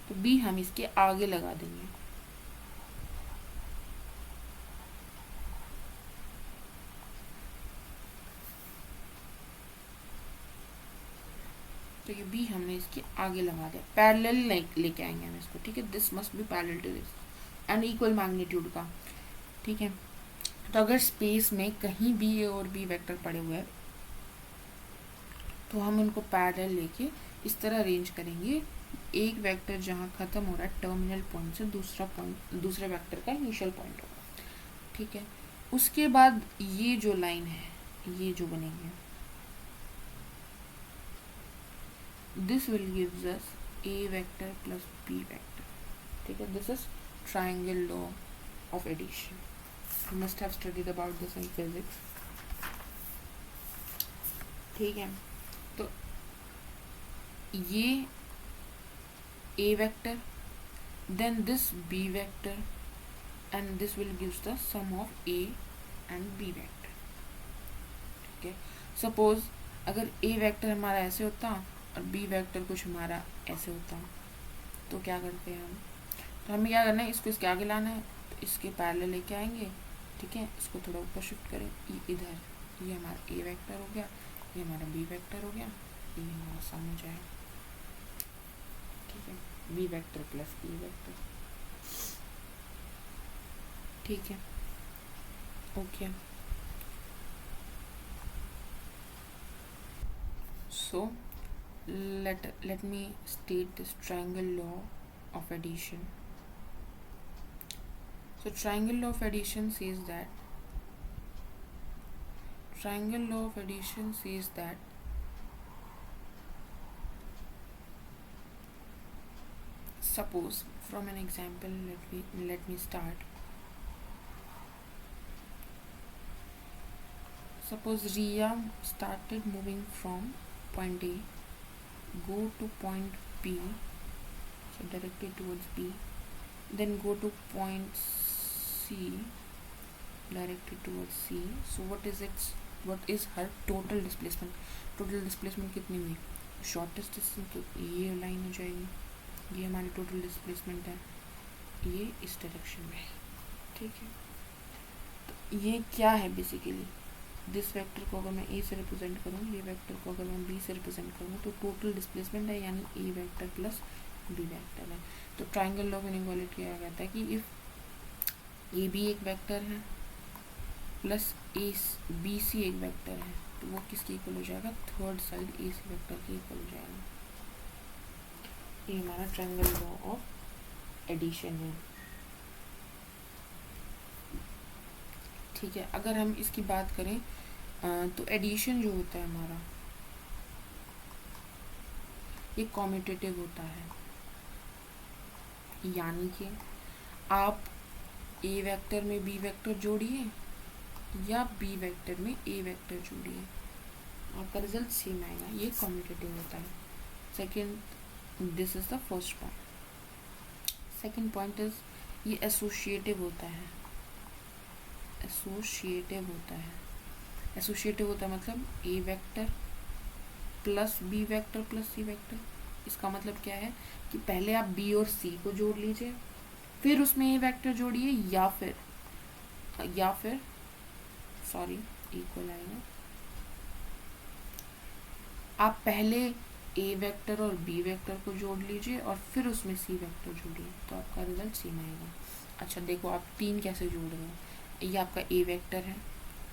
तो बी हम इसके आगे लगा देंगे। तो ये बी हमने इसके आगे लगा दिया, पैरेलल लेके आएंगे हम इसको, ठीक है। This must be parallel to this and equal magnitude का, ठीक है। तो अगर स्पेस में कहीं भी ए और बी वेक्टर पड़े हुए हैं तो तो हम उनको पैरेलल लेके इस तरह अरेंज करेंगे, एक वेक्टर जहाँ ख़त्म हो रहा है टर्मिनल पॉइंट से दूसरे वेक्टर का इनिशियल पॉइंट होगा, ठीक है। उसके बाद ये जो लाइन है, ये जो बनेंगे, this will gives us A vector plus B vector, ठीक है। This is triangle law of addition. You must have studied about this in physics. ठीक है, तो ये a vector, then this b vector, and this will gives the sum of a and b vector. ठीक है, suppose अगर a vector हमारा ऐसे होता और b वेक्टर कुछ हमारा ऐसे होता, तो क्या करते हैं हम, तो हमें क्या करना है, इसको इसके आगे लाना है, तो इसके पैरेलल लेके आएंगे, ठीक है। इसको थोड़ा ऊपर शिफ्ट करें, इधर ये हमारा ए वेक्टर हो गया, ये हमारा बी वेक्टर हो गया, ये हमारा सम हो जाएगा, ठीक है, B vector plus E vector, ठीक है, okay. So let me state this triangle law of addition. So triangle law of addition says that suppose from an example, let me start. Suppose Riya started moving from point A, go to point B, so directly towards B, then go to point C, directly towards C. So what is her total displacement? Total displacement कितनी हुई? Shortest distance, तो ये line हो जाएगी, ये हमारी total displacement है, ये इस डायरेक्शन में है, ठीक है। तो ये क्या है बेसिकली, दिस वेक्टर को अगर मैं ए से रिप्रेजेंट करूँ, ये वेक्टर को अगर मैं बी से रिप्रेजेंट करूँ, तो टोटल डिस्प्लेसमेंट है, यानी ए वेक्टर प्लस बी वेक्टर है। तो ट्राइंगल लॉ ऑफ इनइक्वालिटी क्या कहता है कि इफ ए बी एक वेक्टर है प्लस ए बी सी एक वेक्टर है, तो वो किसके इक्वल हो जाएगा, थर्ड साइड ए सी वेक्टर के इक्वल हो जाएगा। ये हमारा ट्राइंगल लॉ ऑफ एडिशन है, ठीक है। अगर हम इसकी बात करें तो एडिशन जो होता है हमारा, ये कॉम्यूटेटिव होता है, यानी कि आप ए वेक्टर में बी वेक्टर जोड़िए या बी वेक्टर में ए वेक्टर जोड़िए, आपका रिजल्ट सेम आएगा, ये कॉम्यूटेटिव होता है। Second, this is the first point. Second point is ये एसोसिएटिव होता है, एसोसिएटिव होता है मतलब A vector plus B vector plus C vector. इसका मतलब क्या है कि पहले आप बी और सी को जोड़ लीजिए, फिर उसमें ए वेक्टर जोड़िए, या फिर सॉरी इक्वल आएगा, आप पहले ए वेक्टर और बी वेक्टर को जोड़ लीजिए और फिर उसमें सी वेक्टर जोड़िए, तो आपका रिजल्ट सेम आएगा। अच्छा देखो, आप तीन कैसे जोड़ रहे हो, ये आपका ए वेक्टर है,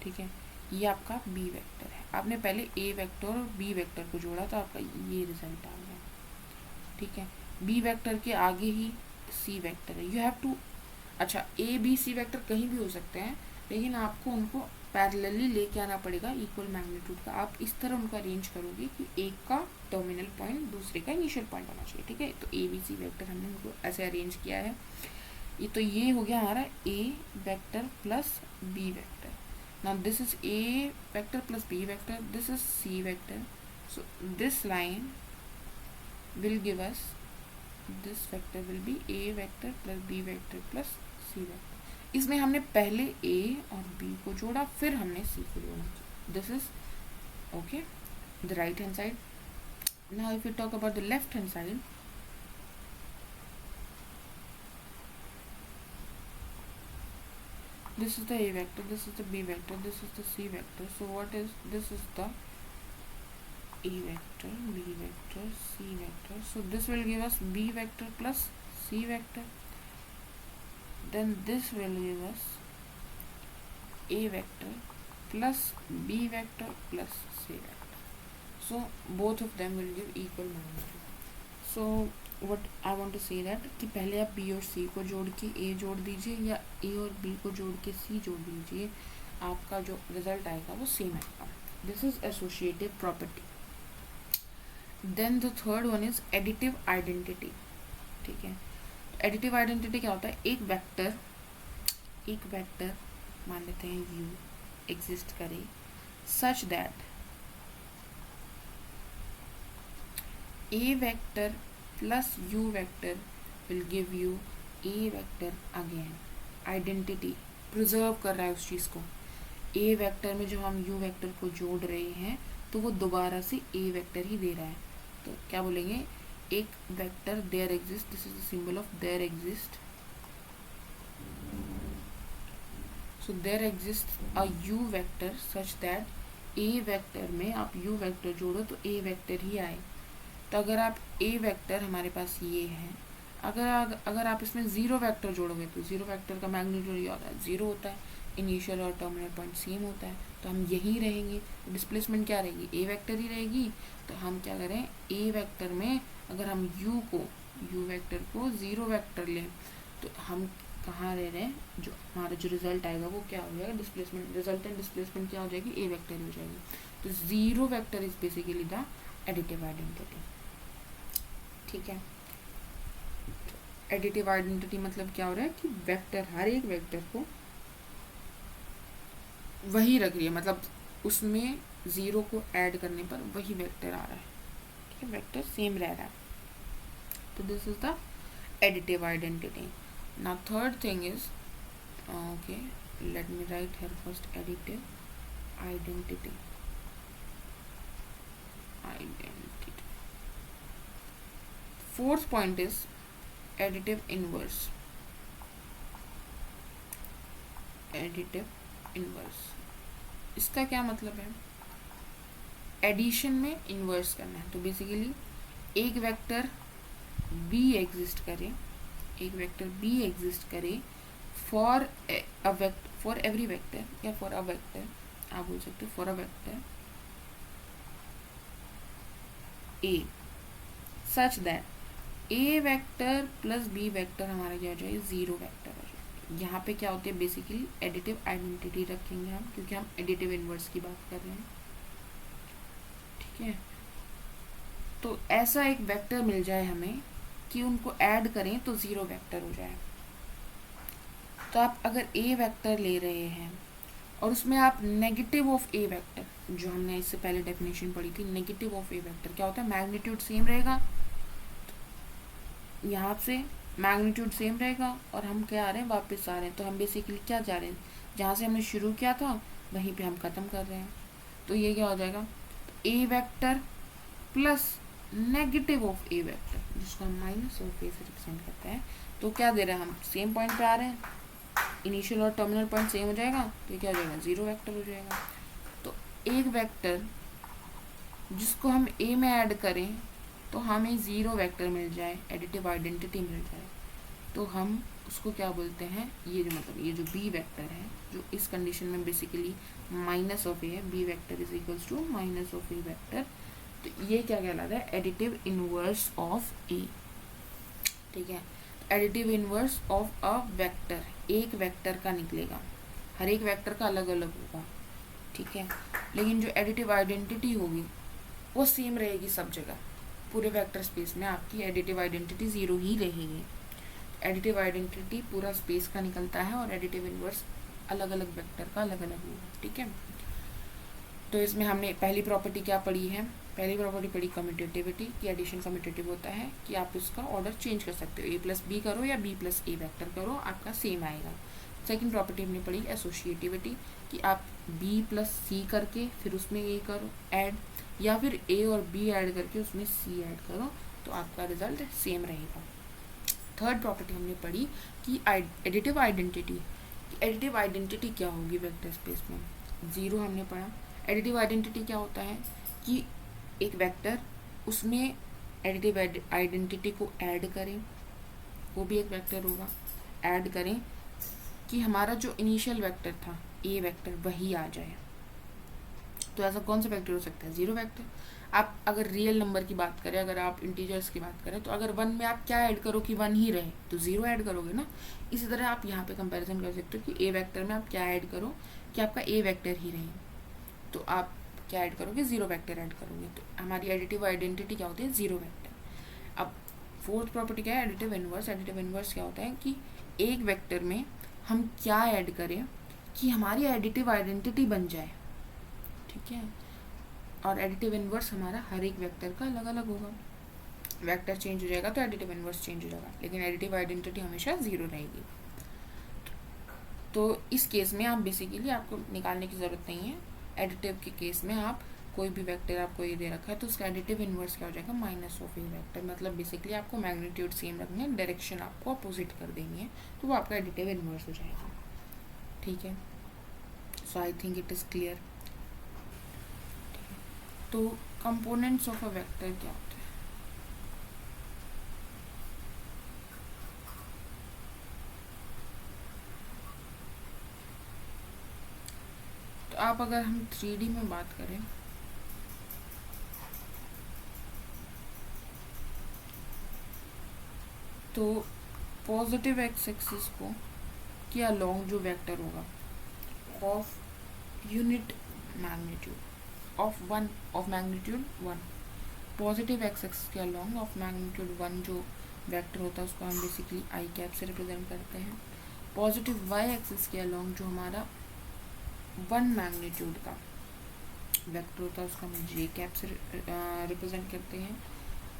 ठीक है, ये आपका बी वेक्टर है, आपने पहले ए वेक्टर और बी वेक्टर को जोड़ा तो आपका ये रिजल्ट आ गया, ठीक है। बी वेक्टर के आगे ही सी वेक्टर है, यू हैव टू, अच्छा ए बी सी वेक्टर कहीं भी हो सकते हैं, लेकिन आपको उनको पैरेलली लेके आना पड़ेगा इक्वल मैग्नीट्यूड का। आप इस तरह उनको अरेंज करोगे कि एक का टर्मिनल पॉइंट दूसरे का इनिशियल पॉइंट होना चाहिए, ठीक है। तो ए बी सी वेक्टर हमने उनको ऐसे अरेंज किया है। ये तो ये हो गया हमारा A vector plus B vector. Now this is A vector plus B vector, this is C vector, so this line will give us, this vector will be a vector plus b vector plus c vector। इसमें हमने पहले a और b को जोड़ा, फिर हमने c को जोड़ा। This is okay, the right hand side. Now if we talk about the left hand side, this is the a vector, this is the b vector, this is the c vector. So what is, this is the a vector, b vector, c vector. So this will give us b vector plus c vector. Then this will give us a vector plus b vector plus c vector. So both of them will give equal magnitude. So what I want to say that कि पहले आप B और C को जोड़ के A जोड़ दीजिए या A और B को जोड़ के C जोड़ दीजिए, आपका जो रिजल्ट आएगा वो सेम आएगा. This is associative property. Then the third one is additive identity. ठीक है, एडिटिव आइडेंटिटी क्या होता है? एक वेक्टर मान लेते हैं U एग्जिस्ट करे सच that A vector plus U vector will give you A vector again. Identity preserve कर रहा है उस चीज़ को. A वेक्टर में जो हम U वेक्टर को जोड़ रहे हैं तो वो दोबारा से A वेक्टर ही दे रहा है. तो क्या बोलेंगे? एक vector there exist, this is the symbol of there exist. So there exist a U vector such that A vector में आप U वेक्टर जोड़ो तो A वेक्टर ही आए. तो अगर आप A वेक्टर हमारे पास ये है, अगर आप इसमें ज़ीरो वेक्टर जोड़ोगे तो ज़ीरो वेक्टर का मैग्नीट्यूड ये होता है, ज़ीरो होता है. इनिशियल और टर्मिनल पॉइंट सेम होता है, तो हम यहीं रहेंगे. डिस्प्लेसमेंट क्या रहेगी? A वेक्टर ही रहेगी. तो हम क्या करें? A वेक्टर में अगर हम U वेक्टर को ज़ीरो वेक्टर लें तो हम कहाँ रह रहे हैं? जो हमारा जो रिजल्ट आएगा वो क्या हो जाएगा? डिस्प्लेसमेंट. रिजल्टेंट डिस्प्लेसमेंट क्या हो जाएगी? A वेक्टर ही हो जाएगी. तो zero vector is basically the additive identity. ठीक है, एडिटिव आइडेंटिटी मतलब क्या हो रहा है कि वेक्टर, हर एक वेक्टर को वही रख रही है, मतलब उसमें ज़ीरो को ऐड करने पर वही वेक्टर आ रहा है. ठीक है, वेक्टर सेम रह रहा है. तो this is the additive identity. Now third thing is, okay let me right here first additive identity. Fourth point is additive inverse. Additive inverse इसका क्या मतलब है? एडिशन में इन्वर्स करना है. तो बेसिकली एक वेक्टर B एग्जिस्ट करे, फॉर एवरी वेक्टर या फॉर अ वेक्टर, आप बोल सकते हो for a vector A such that A vector plus B vector हमारा क्या हो जाए? ज़ीरो वेक्टर हो जाए. यहाँ पे क्या होती है? बेसिकली एडिटिव आइडेंटिटी रखेंगे हम, क्योंकि हम एडिटिव इन्वर्स की बात कर रहे हैं. ठीक है, तो ऐसा एक वेक्टर मिल जाए हमें कि उनको ऐड करें तो ज़ीरो वेक्टर हो जाए. तो आप अगर A वेक्टर ले रहे हैं और उसमें आप नेगेटिव ऑफ A वेक्टर, जो हमने इससे पहले डेफिनेशन पढ़ी थी, नेगेटिव ऑफ A वेक्टर क्या होता है? मैग्नीट्यूड सेम रहेगा. यहाँ से मैग्नीट्यूड सेम रहेगा और हम क्या आ रहे हैं? वापस आ रहे हैं. तो हम बेसिकली क्या जा रहे हैं? जहाँ से हमने शुरू किया था वहीं पे हम ख़त्म कर रहे हैं. तो ये क्या हो जाएगा? A vector plus negative of A vector, जिसको हम माइनस ऑफ A से रिप्रेजेंट करते हैं. तो क्या दे रहे हैं? हम सेम पॉइंट पे आ रहे हैं, इनिशियल और टर्मिनल पॉइंट सेम हो जाएगा. तो ये क्या हो जाएगा? ज़ीरो वेक्टर हो जाएगा. तो एक वेक्टर जिसको हम A में ऐड करें तो हमें ज़ीरो वेक्टर मिल जाए, एडिटिव आइडेंटिटी मिल जाए, तो हम उसको क्या बोलते हैं? ये जो B वेक्टर है, जो इस कंडीशन में बेसिकली माइनस ऑफ A है, B vector is equals to minus of A vector. तो ये क्या कहलाता है? Additive inverse of A. ठीक है, additive inverse of a vector, एक वेक्टर का निकलेगा. हर एक वेक्टर का अलग अलग होगा. ठीक है, लेकिन जो एडिटिव आइडेंटिटी होगी वो सेम रहेगी सब जगह. पूरे वेक्टर स्पेस में आपकी एडिटिव आइडेंटिटी ज़ीरो ही रहेगी. एडिटिव आइडेंटिटी पूरा स्पेस का निकलता है और एडिटिव इनवर्स अलग अलग वेक्टर का अलग अलग होगा. ठीक है, तो इसमें हमने पहली प्रॉपर्टी क्या पढ़ी है? पहली प्रॉपर्टी पढ़ी कम्यूटेटिविटी, कि एडिशन कम्यूटेटिव होता है कि आप उसका ऑर्डर चेंज कर सकते हो. A प्लस B करो या B प्लस A वेक्टर करो, आपका सेम आएगा. सेकेंड प्रॉपर्टी हमने पढ़ी एसोसिएटिविटी, कि आप B प्लस C करके फिर उसमें A करो ऐड, या फिर A और B ऐड करके उसमें C ऐड करो, तो आपका रिजल्ट सेम रहेगा. थर्ड प्रॉपर्टी हमने पढ़ी कि एडिटिव आइडेंटिटी. एडिटिव आइडेंटिटी क्या होगी वेक्टर स्पेस में? ज़ीरो हमने पढ़ा. एडिटिव आइडेंटिटी क्या होता है कि एक वेक्टर, उसमें एडिटिव आइडेंटिटी को ऐड करें, वो भी एक वेक्टर होगा, ऐड करें कि हमारा जो इनिशियल वेक्टर था A वेक्टर वही आ जाए. तो ऐसा कौन सा वेक्टर हो सकता है? Zero vector. आप अगर रियल नंबर की बात करें, अगर आप इंटीजर्स की बात करें, तो अगर 1 में आप क्या ऐड करो कि 1 ही रहे, तो 0 ऐड करोगे ना। इसी तरह आप यहाँ पे कंपैरिजन कर सकते हो कि ए वेक्टर में आप क्या ऐड करो कि आपका ए वेक्टर ही रहे, तो आप क्या ऐड करोगे, 0 वेक्टर ऐड करोगे। तो हमारी एडिटिव आइडेंटिटी क्या होती है, 0 वेक्टर। अब फोर्थ प्रॉपर्टी क्या है, एडिटिव इनवर्स। एडिटिव इनवर्स क्या होता है कि एक वेक्टर में हम क्या ऐड करें कि हमारी एडिटिव आइडेंटिटी बन जाए, ठीक है। और एडिटिव इनवर्स हमारा हर एक वेक्टर का अलग अलग होगा। वेक्टर चेंज हो जाएगा तो एडिटिव इनवर्स चेंज हो जाएगा, लेकिन एडिटिव आइडेंटिटी हमेशा 0 रहेगी। तो इस केस में आप बेसिकली आपको निकालने की ज़रूरत नहीं है। एडिटिव के केस में आप कोई भी वेक्टर आपको ये दे रखा है तो उसका एडिटिव इनवर्स क्या हो जाएगा, माइनस ऑफ ए वेक्टर। मतलब बेसिकली आपको मैग्नीट्यूड सेम रखना है, डायरेक्शन आपको अपोजिट कर देनी है, तो वो आपका एडिटिव इनवर्स हो जाएगा, ठीक है। So I think it is clear. तो कंपोनेंट्स ऑफ अ वेक्टर क्या होते हैं, तो आप अगर हम 3D में बात करें तो पॉजिटिव एक्स एक्सिस को के अलोंग जो वेक्टर होगा of unit magnitude of magnitude 1, positive x axis के अलोंग ऑफ मैग्नीट्यूड 1 जो वेक्टर होता है उसको हम बेसिकली आई कैप से रिप्रेजेंट करते हैं। पॉजिटिव वाई एक्सिस के अलोंग जो हमारा 1 मैग्नीट्यूड का वेक्टर होता है उसको हम जे कैप से रिप्रेजेंट करते हैं।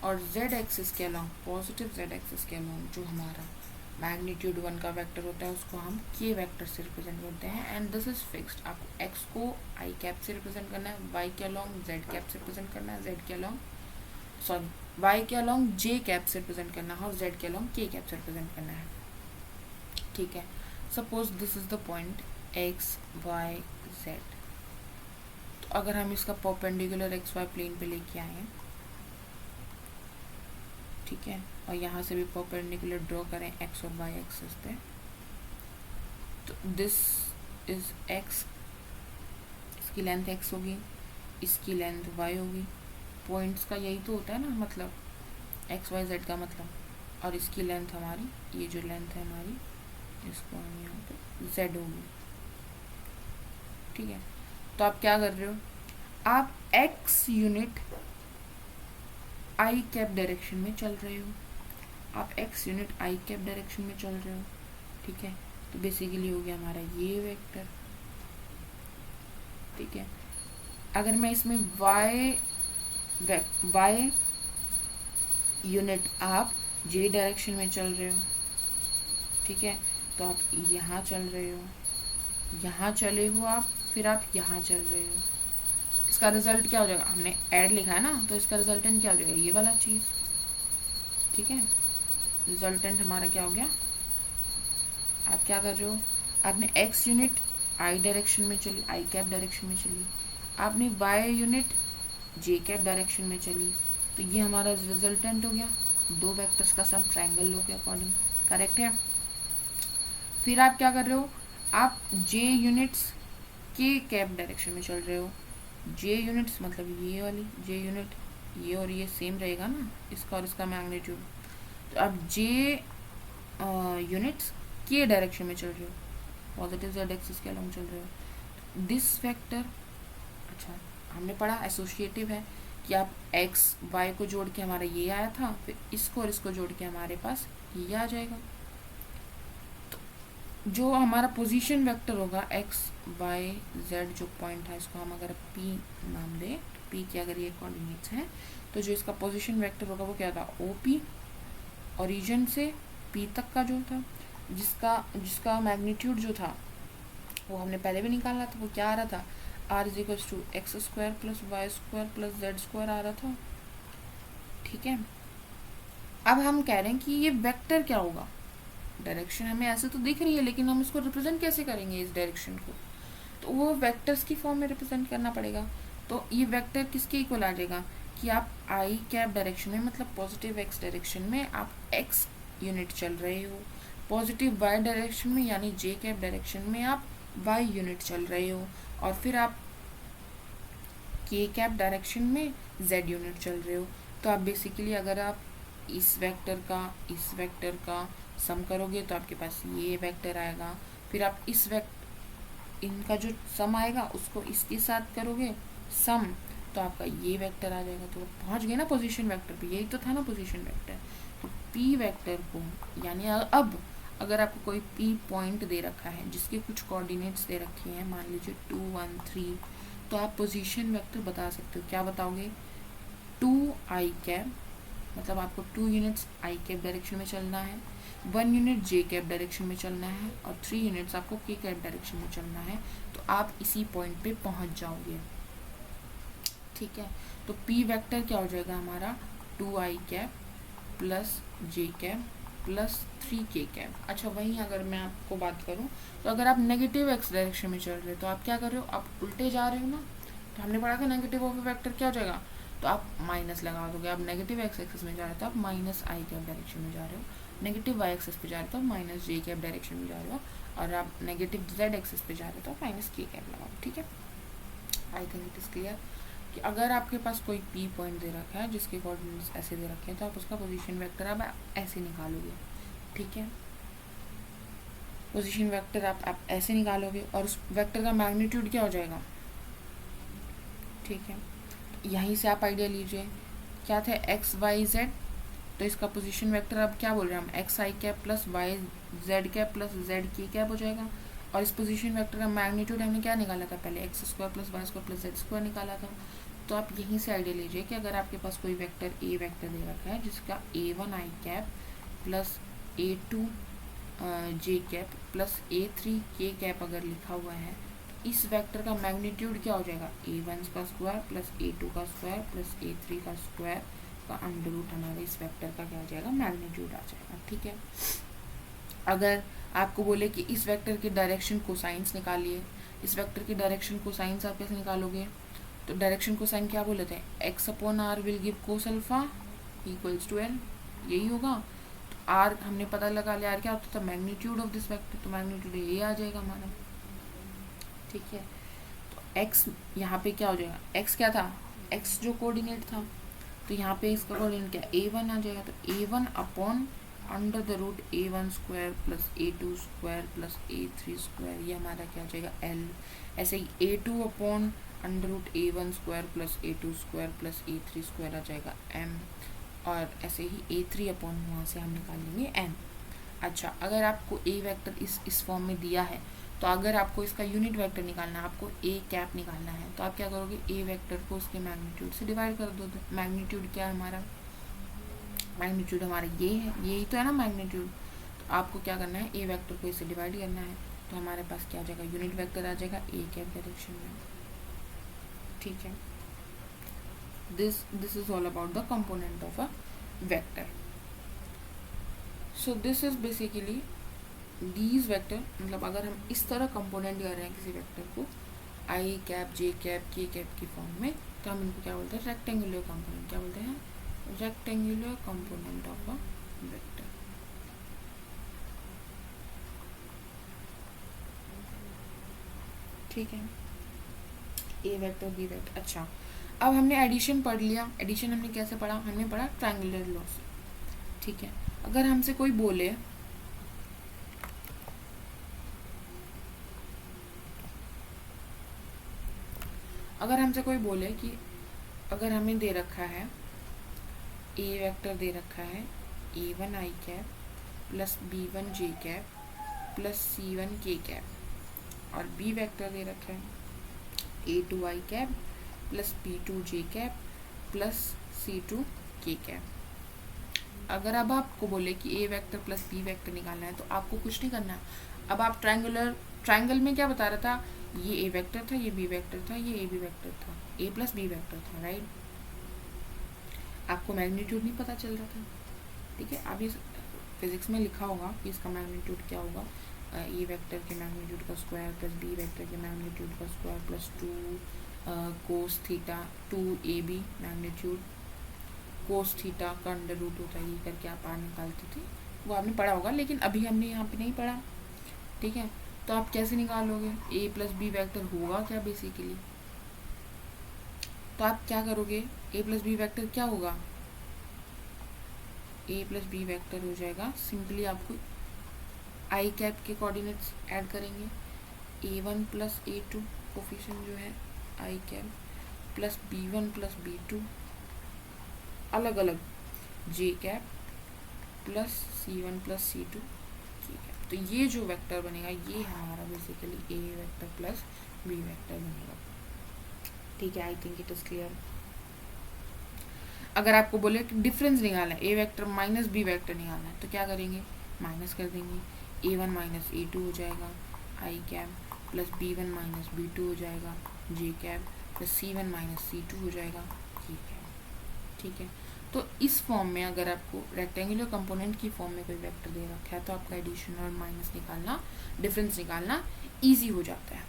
और z एक्सिस के अलोंग, पॉजिटिव z एक्सिस के अलोंग जो हमारा मैग्नीट्यूड 1 का वेक्टर होता है उसको हम k वेक्टर से रिप्रेजेंट करते हैं। And this is fixed. आपको x को i कैप से रिप्रेजेंट करना है, y के अलोंग z कैप से रिप्रेजेंट करना है, y के अलोंग j कैप से रिप्रेजेंट करना है और z के अलोंग k कैप से रिप्रेजेंट करना है, ठीक है। Suppose this is the point x y z। तो अगर हम इसका परपेंडिकुलर एक्स वाई प्लेन पे लेके आए, ठीक है, और यहाँ से भी परपेंडिकुलर ड्रॉ करें एक्स और वाई एक्सिस पे, तो दिस इज एक्स, इसकी लेंथ एक्स होगी, इसकी लेंथ वाई होगी। पॉइंट्स का यही तो होता है ना, मतलब एक्स वाई जेड का मतलब। और इसकी लेंथ हमारी, ये जो लेंथ है हमारी, इसको हम यहाँ पे जेड होगी, ठीक है। तो आप क्या कर रहे हो, आप एक्स यूनिट आई कैप डायरेक्शन में चल रहे हो, आप एक्स यूनिट आई कैप डायरेक्शन में चल रहे हो, ठीक है। तो बेसिकली हो गया हमारा ये वेक्टर, ठीक है। अगर मैं इसमें वाई यूनिट आप जे डायरेक्शन में चल रहे हो, ठीक है, तो आप यहाँ चल रहे हो, यहाँ चले हो आप, फिर आप यहाँ चल रहे हो, इसका रिजल्ट क्या हो जाएगा, हमने ऐड लिखा है ना, तो इसका रिजल्टेंट क्या हो जाएगा, ये वाला चीज़, ठीक है। रिजल्टेंट हमारा क्या हो गया, आप क्या कर रहे हो, आपने एक्स यूनिट आई डायरेक्शन में चली, आई कैप डायरेक्शन में चली, आपने वाई यूनिट जे कैप डायरेक्शन में चली, तो ये हमारा रिजल्टेंट हो गया, दो वेक्टर्स का सम ट्रायंगल लो के अकॉर्डिंग, करेक्ट है। फिर आप क्या कर रहे हो, आप जे यूनिट्स के कैप डायरेक्शन में चल रहे हो, जे यूनिट्स मतलब ये वाली जे यूनिट, ये और ये सेम रहेगा ना, इसका और इसका मैग्नीट्यूड। तो आप जे यूनिट्स के डायरेक्शन में चल रहे हो, पॉजिटिव जेड एक्सिस के अलोंग चल रहे हो। दिस वेक्टर, अच्छा हमने पढ़ा एसोसिएटिव है कि आप एक्स वाई को जोड़ के हमारा ये आया था, फिर इसको और इसको जोड़ के हमारे पास ये आ जाएगा। तो जो हमारा पोजीशन वेक्टर होगा एक्स वाई जेड जो पॉइंट है, इसको हम अगर पी नाम दें, तो पी के अगर ये कोऑर्डिनेट्स हैं, तो जो इसका पोजीशन वेक्टर होगा वो क्या था, ओ पी, ओरिजिन से पी तक का जो था, जिसका मैग्नीट्यूड जो था वो हमने पहले भी निकाला था, वो क्या आ रहा था, R is equals to X square plus Y square plus Z square आ रहा था, ठीक है। अब हम कह रहे हैं कि ये वेक्टर क्या होगा, डायरेक्शन हमें ऐसे तो दिख रही है, लेकिन हम इसको रिप्रेजेंट कैसे करेंगे इस डायरेक्शन को, तो वो वेक्टर्स की फॉर्म में रिप्रेजेंट करना पड़ेगा। तो ये वेक्टर किसके इक्वल आ जाएगा कि आप आई कैप डायरेक्शन में, मतलब पॉजिटिव एक्स डायरेक्शन में आप एक्स यूनिट चल रहे हो, पॉजिटिव वाई डायरेक्शन में यानी जे कैप डायरेक्शन में आप वाई यूनिट चल रहे हो, और फिर आप के कैप डायरेक्शन में z यूनिट चल रहे हो। तो आप बेसिकली अगर आप इस वेक्टर का सम करोगे तो आपके पास ये वेक्टर आएगा, फिर आप इनका जो सम आएगा उसको इसके साथ करोगे सम, तो आपका ये वेक्टर आ जाएगा। तो पहुंच गए ना पोजीशन वेक्टर पे, यही तो था ना पोजीशन वेक्टर। तो पी वेक्टर को, यानी अब अगर आपको कोई पी पॉइंट दे रखा है जिसके कुछ कोऑर्डिनेट्स दे रखे हैं, मान लीजिए 2 1 3, तो आप पोजीशन वेक्टर बता सकते हो। क्या बताओगे? 2i कैप, मतलब आपको 2 यूनिट्स आई कैप डायरेक्शन में चलना है, 1 यूनिट जे कैप डायरेक्शन में चलना है और 3 यूनिट्स आपको के कैप डायरेक्शन में चलना है। तो आप इसी पॉइंट पे पहुंच जाओगे। ठीक है, तो पी वेक्टर क्या हो जाएगा हमारा? 2i कैप प्लस जे कैप प्लस 3k कैप। अच्छा, वहीं अगर मैं आपको बात करूं तो अगर आप नेगेटिव एक्स डायरेक्शन में चल रहे हो तो आप क्या कर रहे हो? आप उल्टे जा रहे हो ना। तो हमने पढ़ा था नेगेटिव ऑफ वेक्टर क्या हो जाएगा, तो आप माइनस लगा दोगे। आप नेगेटिव एक्स एक्सिस में जा रहे हो तो आप माइनस आई कैप डायरेक्शन में जा रहे हो, नेगेटिव वाई एक्सिस पे जा रहे हो तो माइनस जे कैप डायरेक्शन में जा रहे हो, और आप नेगेटिव जेड एक्सिस पे जा रहे हो तो माइनस के कैप लगाओ। ठीक है, I think it is clear कि अगर आपके पास कोई पी पॉइंट दे रखा है जिसके कोऑर्डिनेट्स ऐसे दे रखे हैं तो आप उसका पोजीशन वेक्टर आप ऐसे निकालोगे। ठीक है, पोजीशन वेक्टर आप ऐसे निकालोगे और उस वेक्टर का मैग्नीट्यूड क्या हो जाएगा? ठीक है, यहीं से आप आइडिया लीजिए, क्या थे एक्स वाई जेड, तो इसका पोजीशन वेक्टर अब क्या बोल रहे हैं हम? X I cap plus Y Z cap plus Z K cap हो जाएगा। और इस पोजीशन वेक्टर का मैग्नीट्यूड हमने क्या निकाला था? पहले x square plus Y square plus Z square निकाला था। तो आप यहीं से आइडिया लीजिए कि अगर आपके पास कोई वेक्टर ए वेक्टर दे रखा है जिसका A1 आई कैप प्लस A2 जे कैप प्लस A3 के कैप अगर लिखा हुआ है, तो इस वेक्टर का मैग्नीट्यूड क्या हो जाएगा? A1 का स्क्वायर प्लस A2 का स्क्वायर प्लस A3 का स्क्वायर का अंडर रूट हमारे इस वेक्टर का क्या आ जाएगा? मैग्नीट्यूड आ जाएगा। ठीक है, अगर आपको बोले कि इस वेक्टर के डायरेक्शन कोसाइंस निकालिए, इस वेक्टर की डायरेक्शन कोसाइंस आप कैसे निकालोगे? तो डायरेक्शन कोसाइन क्या बोले थे? X upon r will give cos alpha equals to l, यही होगा। तो आर हमने पता लगा लिया, आर क्या होता था? मैग्नीट्यूड ऑफ दिस वेक्टर, तो मैग्नीट्यूड ये आ जाएगा हमारा। ठीक है, तो एक्स यहाँ पे क्या हो जाएगा? एक्स क्या था? एक्स जो कोऑर्डिनेट था, तो यहाँ पे इसका कोऑर्डिनेट क्या? A1 आ जाएगा। तो A1 upon under the root A1 square plus A2 square plus A3 square, ये हमारा क्या आ जाएगा? L। ऐसे ही A2 upon under root A1 square plus A2 square plus A3 square आ जाएगा M, और ऐसे ही A3 अपॉन वहाँ से हम निकाल लेंगे N। अच्छा, अगर आपको A वेक्टर इस फॉर्म में दिया है, तो अगर आपको इसका यूनिट वेक्टर निकालना है, आपको A कैप निकालना है, तो आप क्या करोगे? A वेक्टर को उसके मैग्नीट्यूड से डिवाइड कर दो। मैग्नीट्यूड क्या है हमारा? मैग्नीट्यूड हमारा ये है, यही तो है ना मैग्नीट्यूड। तो आपको क्या करना है? A वेक्टर को इससे डिवाइड करना है, तो हमारे पास क्या आ जाएगा? यूनिट वेक्टर आ जाएगा A कैप डायरेक्शन में। ठीक है, this is all about the component of a vector. So this is basically these vector, मतलब अगर हम इस तरह कंपोनेंट कर रहे हैं किसी वेक्टर को आई कैप जे कैप के कैप की फॉर्म में, तो हम इनको क्या बोलते हैं? Rectangular component. क्या बोलते हैं? Rectangular component of a vector. ठीक है, ए वेक्टर बी वेक्टर। अच्छा, अब हमने एडिशन पढ़ लिया। एडिशन हमने कैसे पढ़ा? हमने पढ़ा ट्रायंगुलर लॉ से। ठीक है, अगर हमसे कोई बोले कि अगर हमें दे रखा है ए वेक्टर दे रखा है A1 आई कैप प्लस B1 जे कैप प्लस C1 के कैप, और बी वेक्टर दे रखा है A2 आई कैप प्लस B2 जे कैप प्लस C2 के कैप। अगर अब आपको बोले कि A vector plus B vector निकालना है, तो आपको कुछ नहीं करना। अब आप ट्रायंगल में क्या बता रहा था? ये ए वेक्टर था, ये बी वेक्टर था, ये ए बी वेक्टर था, ए प्लस बी वेक्टर था, राइट? आपको मैग्नीट्यूड नहीं पता चल रहा था। ठीक है, आप ये फिजिक्स में लिखा होगा कि इसका मैग्नीट्यूड क्या होगा? ए वेक्टर के मैग्नीट्यूड का स्क्वायर प्लस बी वेक्टर के मैग्नीट्यूड का square plus 2 cos theta 2ab magnitude cos theta का अंडर रूट होता है, ये करके आप आर निकालते थे, वो आपने पढ़ा होगा, लेकिन अभी हमने यहाँ पे नहीं पढ़ा। ठीक है, तो आप कैसे निकालोगे? ए प्लस बी वेक्टर होगा क्या? बेसिकली तो आप क्या करोगे, ए प्लस बी वैक्टर क्या होगा, ए प्लस बी वैक्टर हो जाएगा, सिंपली आपको आई कैप के कोऑर्डिनेट्स ऐड करेंगे, A1 प्लस A2 कोफिशिएंट जो है आई cap plus B1 plus B2 अलग अलग J cap plus C1 plus C2 J cap. तो ये जो वेक्टर बनेगा ये हमारा basically A vector plus B vector बनेगा। ठीक है, I think it is clear. अगर आपको बोले कि डिफरेंस निकालना है, A vector minus B vector निकालना है, तो क्या करेंगे, माइनस कर देंगे, A1 माइनस A2 हो जाएगा आई cap plus B1 minus B2 हो जाएगा जे cap plus C1 minus C2 हो जाएगा जे कैप। ठीक है, तो इस फॉर्म में अगर आपको रेक्टेंगुलर कंपोनेंट की फॉर्म में कोई वेक्टर दे रखा है तो आपका एडिशन और माइनस निकालना, डिफरेंस निकालना ईजी हो जाता है।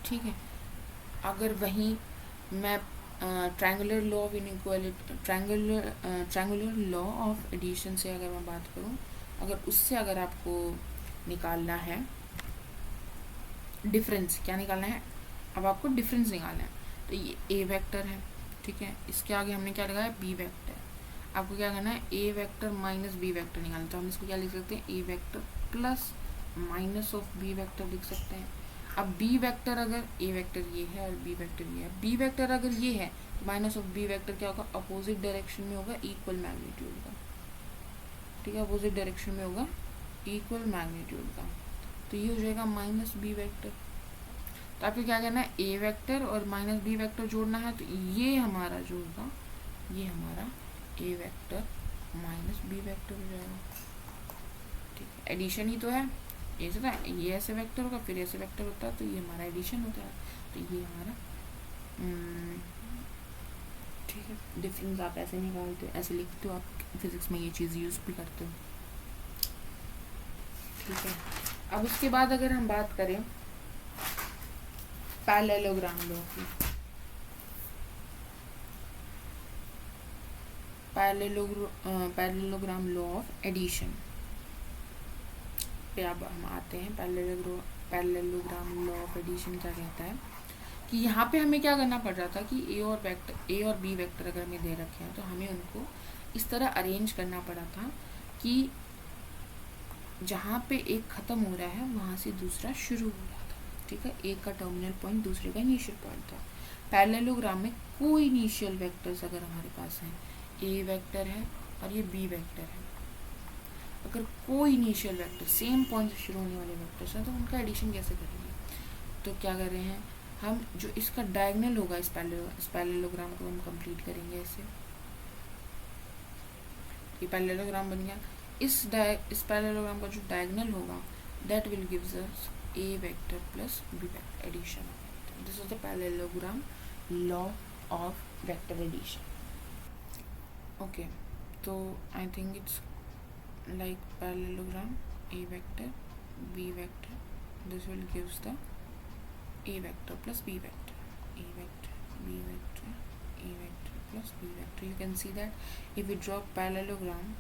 ठीक है, अगर वहीं मैं triangular law of inequality, triangular law of addition से अगर मैं बात करूं, अगर उससे अगर आपको निकालना है डिफरेंस, क्या निकालना है, अब आपको डिफरेंस निकालना है, तो ये ए वेक्टर है। ठीक है, इसके आगे हमने क्या लगाया, बी वेक्टर। आपको क्या करना है, A vector minus B vector निकालना, तो हम इसको क्या लिख सकते हैं, A vector plus minus of B vector लिख सकते हैं। अब बी वेक्टर अगर ए वेक्टर ये है और बी वेक्टर ये है, बी वेक्टर अगर ये है तो माइनस ऑफ बी वेक्टर क्या होगा, अपोजिट डायरेक्शन में होगा, इक्वल मैग्नीट्यूड का। ठीक है, अपोजिट डायरेक्शन में होगा इक्वल मैग्नीट्यूड का, तो ये हो जाएगा माइनस बी वेक्टर। तो आपको क्या करना है, ए वेक्टर और माइनस बी वेक्टर जोड़ना है, तो ये हमारा जो होगा ये हमारा A vector minus B vector हो जाएगा। ठीक है, एडिशन ही तो है, ऐसे ना, ये ऐसे वेक्टर होगा फिर ऐसे वेक्टर होता है, तो ये हमारा एडिशन होता है, तो ये हमारा ठीक है। डिफरेंस आप ऐसे निकालते हो, ऐसे लिखते हो, आप फिजिक्स में ये चीज़ यूज भी करते हो। ठीक है, अब उसके बाद अगर हम बात करें पैरेललोग्राम लॉ की, पैरेललोग्राम लॉ ऑफ एडिशन पे अब हम आते हैं। पैरेललोग्राम लॉ ऑफ एडिशन क्या कहता है कि यहाँ पे हमें क्या करना पड़ रहा था कि ए और बी वेक्टर अगर हमें दे रखे हैं तो हमें उनको इस तरह अरेंज करना पड़ा था कि जहाँ पे एक ख़त्म हो रहा है वहाँ से दूसरा शुरू हो रहा था। ठीक है, एक का टर्मिनल पॉइंट दूसरे का इनिशियल पॉइंट था। पैरेललोग्राम में कोई इनिशियल वेक्टर्स अगर हमारे पास हैं, ए वेक्टर है और ये बी वेक्टर है, अगर कोई इनिशियल वेक्टर सेम पॉइंट से शुरू होने वाले वेक्टर्स हैं तो उनका एडिशन कैसे करेंगे, तो क्या कर रहे हैं हम, जो इसका डायगोनल होगा इस पैरेललोग्राम को हम कंप्लीट करेंगे ऐसे। ये पैरेललोग्राम बन गया, इस पैरेललोग्राम का जो डायगोनल होगा that will gives us A vector plus B vector addition. This is the parallelogram law of vector addition. Okay, तो I think it's like parallelogram, a vector b vector, this will gives the a vector plus b vector, a vector b vector, a vector plus b vector. You can see that if we draw parallelogram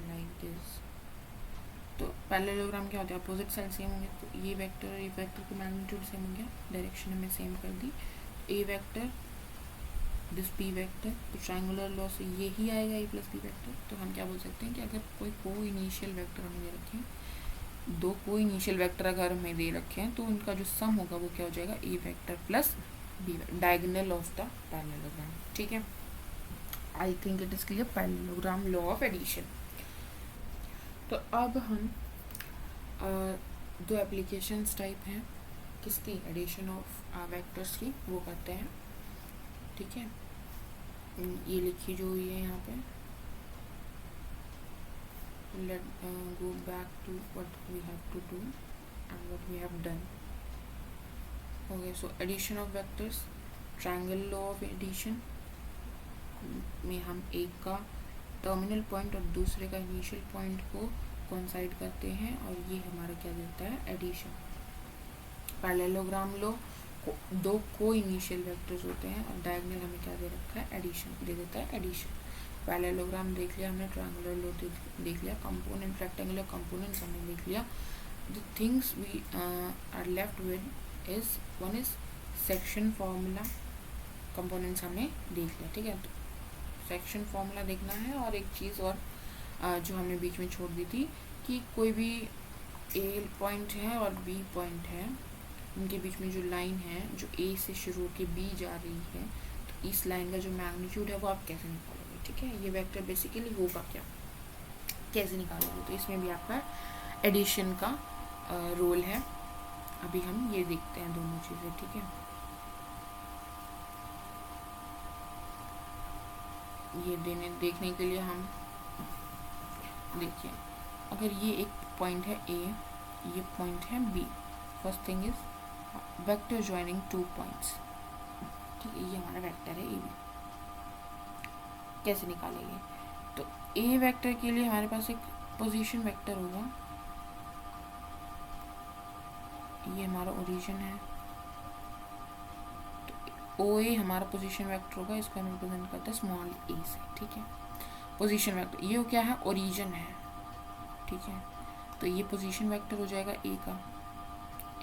like this, तो parallelogram क्या होता है, opposite side same होंगे, तो ये vector और ये vector की मैग्नीट्यूड सेम हो गया, डायरेक्शन हमें सेम कर दी, ए वेक्टर दिस बी वेक्टर, तो ट्रायंगुलर लॉ से ये ही आएगा ए प्लस बी वेक्टर। तो हम क्या बोल सकते हैं कि अगर कोई इनिशियल वेक्टर हमें दे रखे हैं, दो कोई इनिशियल वेक्टर अगर हमें दे रखे हैं तो उनका जो सम होगा वो क्या हो जाएगा, A vector plus B vector, diagonal of the parallelogram. ठीक है, I think it is clear, parallelogram law of addition. तो अब हम दो एप्लीकेशंस टाइप हैं किसकी, एडिशन ऑफ वेक्टर्स की, वो करते हैं। ठीक है, ये लिखी जो हुई है यहाँ पे, let go back to what we have to do and what we have done. Okay, so addition of vectors, triangle law of addition में हम एक का टर्मिनल पॉइंट और दूसरे का इनिशियल पॉइंट को कोइंसाइड करते हैं और ये हमारा क्या देता है, एडिशन। पैरेललोग्राम लॉ, दो को इनिशियल वेक्टर्स होते हैं और डायगोनल हमें क्या दे रखा है, एडिशन दे देता है, एडिशन। पैरेललोग्राम देख लिया हमने, ट्रायंगुलर लॉ देख लिया, कंपोनेंट रेक्टेंगुलर कंपोनेंट्स हमने देख लिया। The things we are left with is, one is section formula, components हमने देख लिया, ठीक है। तो सेक्शन फॉर्मूला देखना है, और एक चीज़ और जो हमने बीच में छोड़ दी थी कि कोई भी ए पॉइंट है और बी पॉइंट है, उनके बीच में जो लाइन है जो ए से शुरू होकर बी जा रही है, तो इस लाइन का जो मैग्नीट्यूड है वो आप कैसे निकालोगे, ठीक है। ये वेक्टर बेसिकली होगा क्या, कैसे निकालोगे, तो इसमें भी आपका एडिशन का रोल है। अभी हम ये देखते हैं दोनों चीज़ें, ठीक है। ये देखने के लिए हम देखिए, अगर ये एक पॉइंट है ए, ये पॉइंट है B, first thing is vector joining two points, ठीक है। ये हमारा वेक्टर है ए बी, कैसे निकालेंगे, तो ए वेक्टर के लिए हमारे पास एक पोजीशन वेक्टर होगा, ये हमारा ओरिजिन है, तो ओ ए हमारा पोजीशन वेक्टर होगा, इसको हम रिप्रेजेंट करते हैं स्मॉल ए से, ठीक है। पोजीशन वेक्टर ये क्या है, ओरिजिन है, ठीक है। तो ये पोजीशन वेक्टर हो जाएगा ए का,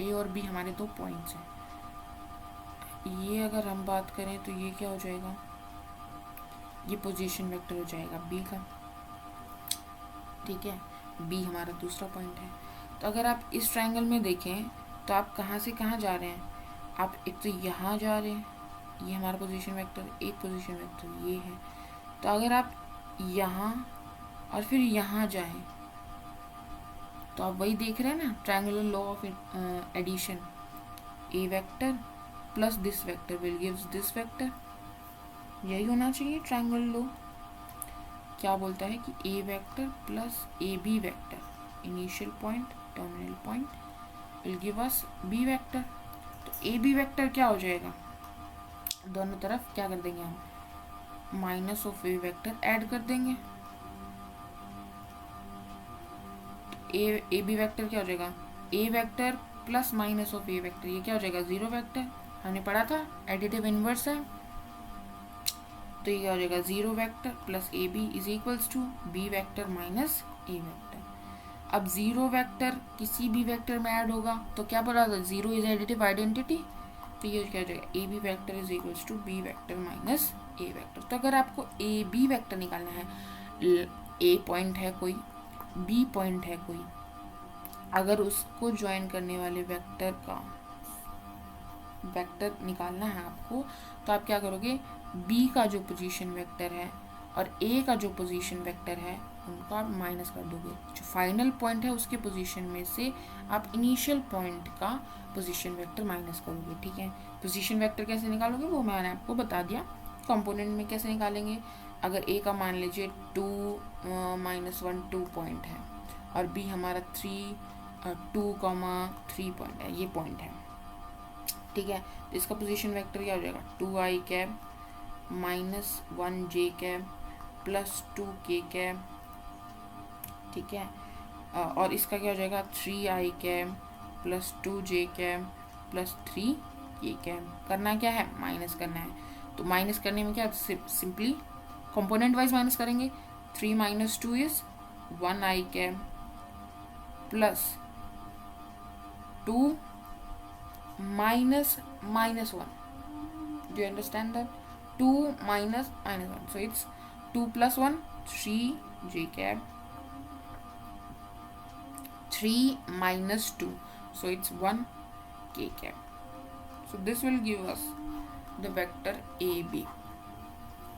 ए और बी हमारे दो पॉइंट्स हैं। ये अगर हम बात करें तो ये क्या हो जाएगा, ये पोजीशन वेक्टर हो जाएगा बी का, ठीक है। बी हमारा दूसरा पॉइंट है। तो अगर आप इस ट्रायंगल में देखें तो आप कहाँ से कहाँ जा रहे हैं, आप एक तो यहाँ जा रहे हैं, ये हमारा पोजीशन वेक्टर, एक पोजीशन वेक्टर ये है। तो अगर आप यहाँ और फिर यहाँ जाएं तो आप वही देख रहे हैं ना, triangular law of addition, A vector plus this vector will gives this vector, यही होना चाहिए ट्रायंगुलर लॉ। क्या बोलता है कि A vector plus A B vector, initial point terminal point, will give us B vector. तो ए बी वेक्टर क्या हो जाएगा, दोनों तरफ क्या कर देंगे हम, minus of A vector add कर देंगे। ए बी वेक्टर क्या हो जाएगा, A vector plus minus of A vector, ये क्या हो जाएगा, जीरो वेक्टर, हमने पढ़ा था एडिटिव इनवर्स है। तो ये क्या हो जाएगा, zero vector plus A B is equals to B vector minus A vector. अब जीरो वेक्टर किसी भी वेक्टर में ऐड होगा तो क्या पढ़ा था, जीरो इज एडिटिव आइडेंटिटी, तो ये क्या हो जाएगा, A B vector is equals to B vector minus A vector. तो अगर आपको ए बी वेक्टर निकालना है, ए पॉइंट है कोई, बी पॉइंट है कोई, अगर उसको ज्वाइन करने वाले वेक्टर का वेक्टर निकालना है आपको, तो आप क्या करोगे, बी का जो पोजीशन वेक्टर है और ए का जो पोजीशन वेक्टर है उनको आप माइनस कर दोगे, जो फाइनल पॉइंट है उसके पोजीशन में से आप इनिशियल पॉइंट का पोजीशन वेक्टर माइनस करोगे, ठीक है। पोजीशन वेक्टर कैसे निकालोगे वो मैंने आपको बता दिया। कंपोनेंट में कैसे निकालेंगे, अगर ए का मान लीजिए 2 -1 2 पॉइंट है और बी हमारा 2,3 पॉइंट है, ये पॉइंट है, ठीक है। तो इसका पोजीशन वेक्टर क्या हो जाएगा, 2i cab -1j cab plus 2k cab, ठीक है। और इसका क्या हो जाएगा, 3i cab plus 2j cab plus 3k cab. करना क्या है, माइनस करना है। तो माइनस करने में क्या, सिंपली कंपोनेंट वाइज माइनस करेंगे, 3 - 2 is 1i cab plus 2 -1. Do you understand that? 2 -1. So it's 2 + 1 3j cap, 3 - 2. So it's 1k cap. So this will give us the vector AB.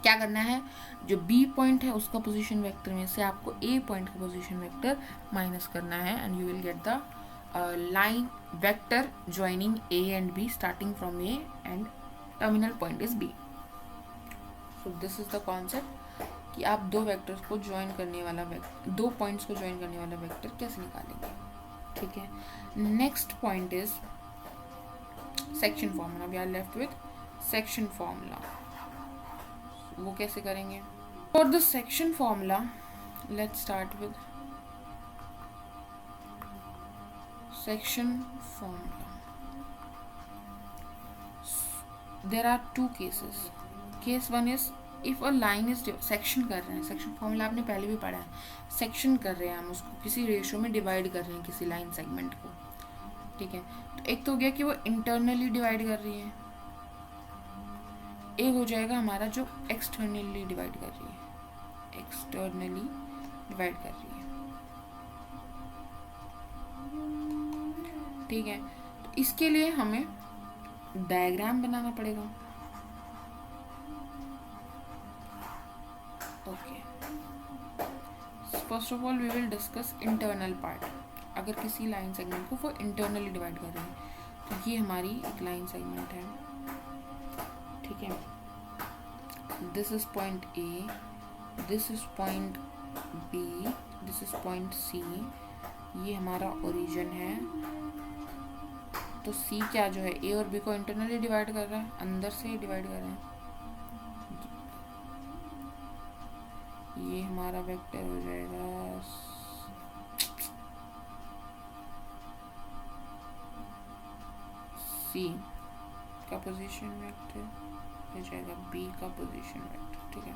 क्या करना है, जो B पॉइंट है उसका पोजीशन वेक्टर में से आपको A पॉइंट का पोजीशन वेक्टर माइनस करना है, and you will get the line vector joining A and B starting from A and terminal point is B. So this is the concept कि आप दो vectors को ज्वाइन करने वाला vector, दो पॉइंट्स को ज्वाइन करने वाला वेक्टर कैसे निकालेंगे, ठीक है। Next point is section formula. We are left with section formula. वो कैसे करेंगे, for the section formula let's start with section formula. There are two cases. Case one is if a line is section कर रहे हैं, section formula आपने पहले भी पढ़ा है, section कर रहे हैं हम उसको, किसी रेशियो में डिवाइड कर रहे हैं किसी लाइन सेगमेंट को, ठीक है। तो एक तो हो गया कि वो इंटरनली डिवाइड कर रही है, एक हो जाएगा हमारा जो एक्सटर्नली डिवाइड कर रही है, एक्सटर्नली डिवाइड कर रही है, ठीक है। तो इसके लिए हमें डायग्राम बनाना पड़ेगा। Okay, first of all we will discuss internal part. अगर किसी लाइन सेगमेंट को वो इंटरनली डिवाइड कर रहे हैं तो ये हमारी एक लाइन सेगमेंट है, ठीक है। This is point A, this is point B, this is point C, ये हमारा ओरिजिन है। तो सी क्या जो है ए और बी को इंटरनली डिवाइड कर रहा है, अंदर से डिवाइड कर रहे हैं। ये हमारा वेक्टर हो जाएगा सी का पोजीशन वेक्टर, हो जाएगा बी का पोजीशन वेक्टर, ठीक है।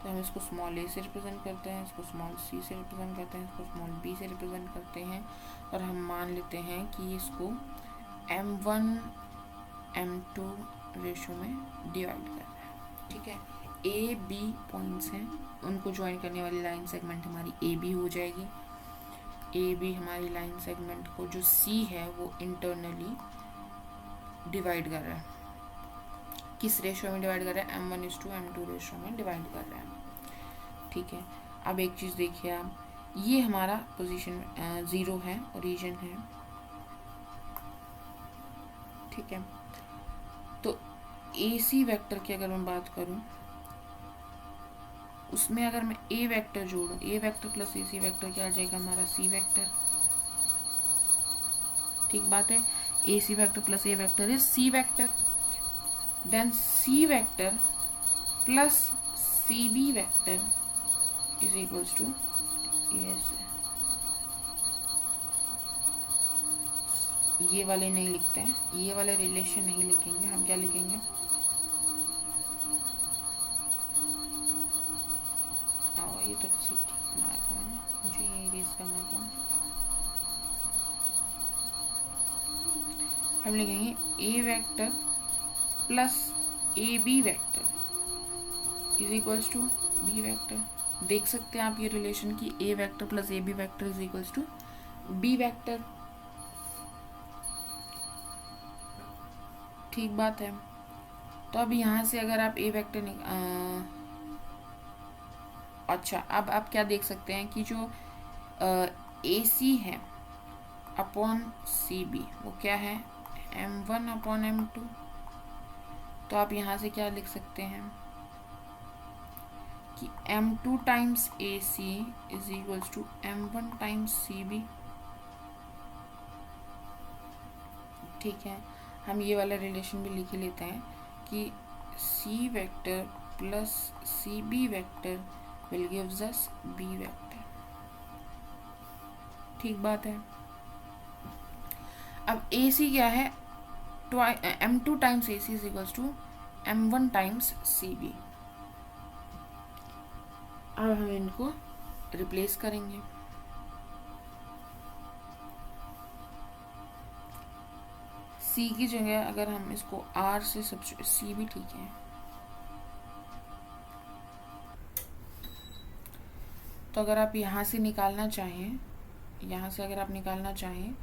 तो हम इसको स्मॉल ए से रिप्रेजेंट करते हैं, इसको स्मॉल सी से रिप्रेजेंट करते हैं, इसको स्मॉल बी से रिप्रेजेंट करते हैं, और हम मान लेते हैं कि इसको m1 m2 रेशो में डिवाइड कर रहा है, ठीक है। ए बी पॉइंट्स हैं, उनको ज्वाइन करने वाली लाइन सेगमेंट हमारी ए बी हो जाएगी। ए बी हमारी लाइन सेगमेंट को जो सी है वो इंटरनली डिवाइड कर रहा है, किस रेशो में डिवाइड कर रहा है, m1:m2 रेशो में डिवाइड कर रहा है, ठीक है। अब एक चीज़ देखिए आप, ये हमारा पोजीशन 0 है, ओरिजिन है, ठीक है। तो ए सी वेक्टर की अगर मैं बात करूं, उसमें अगर मैं ए वेक्टर जोड़ूं, A vector plus A C vector क्या आ जाएगा हमारा सी वेक्टर, ठीक बात है। A C vector plus A vector is C vector, then C vector plus C B vector is equals to ये वाले नहीं लिखते हैं, ये वाले रिलेशन नहीं लिखेंगे, हम क्या लिखेंगे, ये तो ठीक बनाया था मैंने, मुझे ये इरेज करना था। हम लिखेंगे A vector plus A B vector is equals to B vector. देख सकते हैं आप ये रिलेशन की A vector plus A B vector is equals to B vector, ठीक बात है। तो अब यहाँ से अगर आप ए वेक्टर अच्छा, अब आप क्या देख सकते हैं कि जो ए सी है अपॉन सी बी वो क्या है m1/m2। तो आप यहाँ से क्या लिख सकते हैं कि m2 times A C is equals to m1 times C B, ठीक है। हम ये वाला रिलेशन भी लिख ही लेते हैं कि C vector plus C B vector will gives us B vector, ठीक बात है। अब ए सी क्या है, m2 times A C is equals to m1 times C B. अब हम इनको रिप्लेस करेंगे, सी की जगह अगर हम इसको आर से सब्स्टिट्यूट, सी भी ठीक है, तो अगर आप यहाँ से निकालना चाहें, यहाँ से अगर आप निकालना चाहें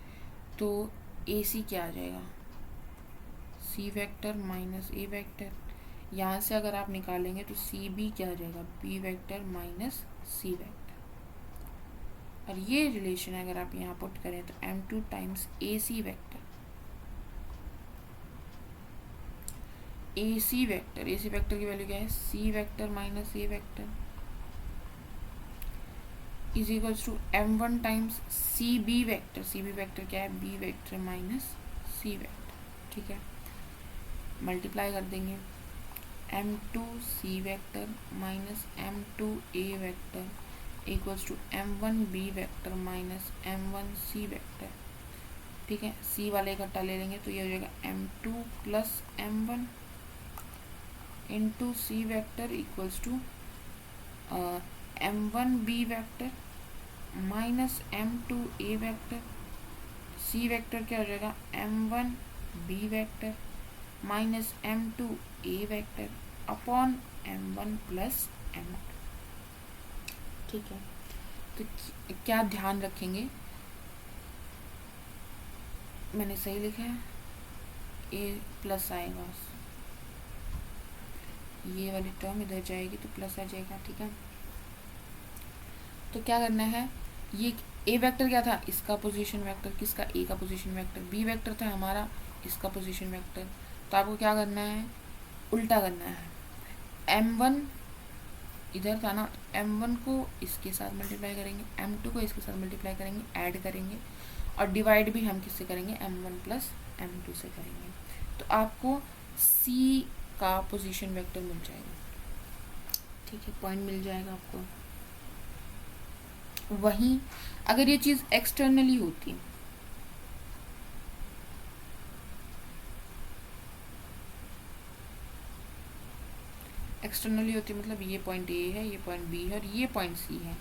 तो ए सी क्या आ जाएगा, C vector minus A vector. यहाँ से अगर आप निकालेंगे तो सी बी क्या आ जाएगा, B vector minus C vector. और ये रिलेशन अगर आप यहाँ पुट करें तो m2 times A C vector, A C vector की वैल्यू क्या है, C vector minus A vector is equals to m1 times C B vector क्या है, B vector minus C vector, ठीक है। मल्टीप्लाई कर देंगे, m2 C vector minus m2 A vector equals to m1 B vector minus m1 C vector, ठीक है। सी वाले इकट्ठा ले लेंगे तो ये हो जाएगा m2 plus m1 into C vector equals to m1 B vector minus m2 A vector, C vector क्या हो जाएगा m1 B vector minus m2 A vector upon m1 plus m2। ठीक है, तो क्या ध्यान रखेंगे, मैंने सही लिखा है, ए प्लस आएगा, ये वाली टर्म इधर जाएगी तो प्लस आ जाएगा। ठीक है, तो क्या करना है, ये ए वेक्टर क्या था, इसका पोजीशन वेक्टर, किसका, ए का पोजीशन वेक्टर, बी वेक्टर था हमारा, इसका पोजीशन वेक्टर। तो आपको क्या करना है, उल्टा करना है। m1 इधर था ना, m1 को इसके साथ मल्टीप्लाई करेंगे, m2 को इसके साथ मल्टीप्लाई करेंगे, ऐड करेंगे, और डिवाइड भी हम किससे करेंगे, m1 प्लस m2 से करेंगे। तो आपको c का पोजीशन वेक्टर मिल जाएगा। ठीक है, पॉइंट मिल जाएगा आपको। वहीं अगर ये चीज़ एक्सटर्नली होती, एक्सटर्नली होती मतलब ये पॉइंट ए है, ये पॉइंट बी है और ये पॉइंट सी है,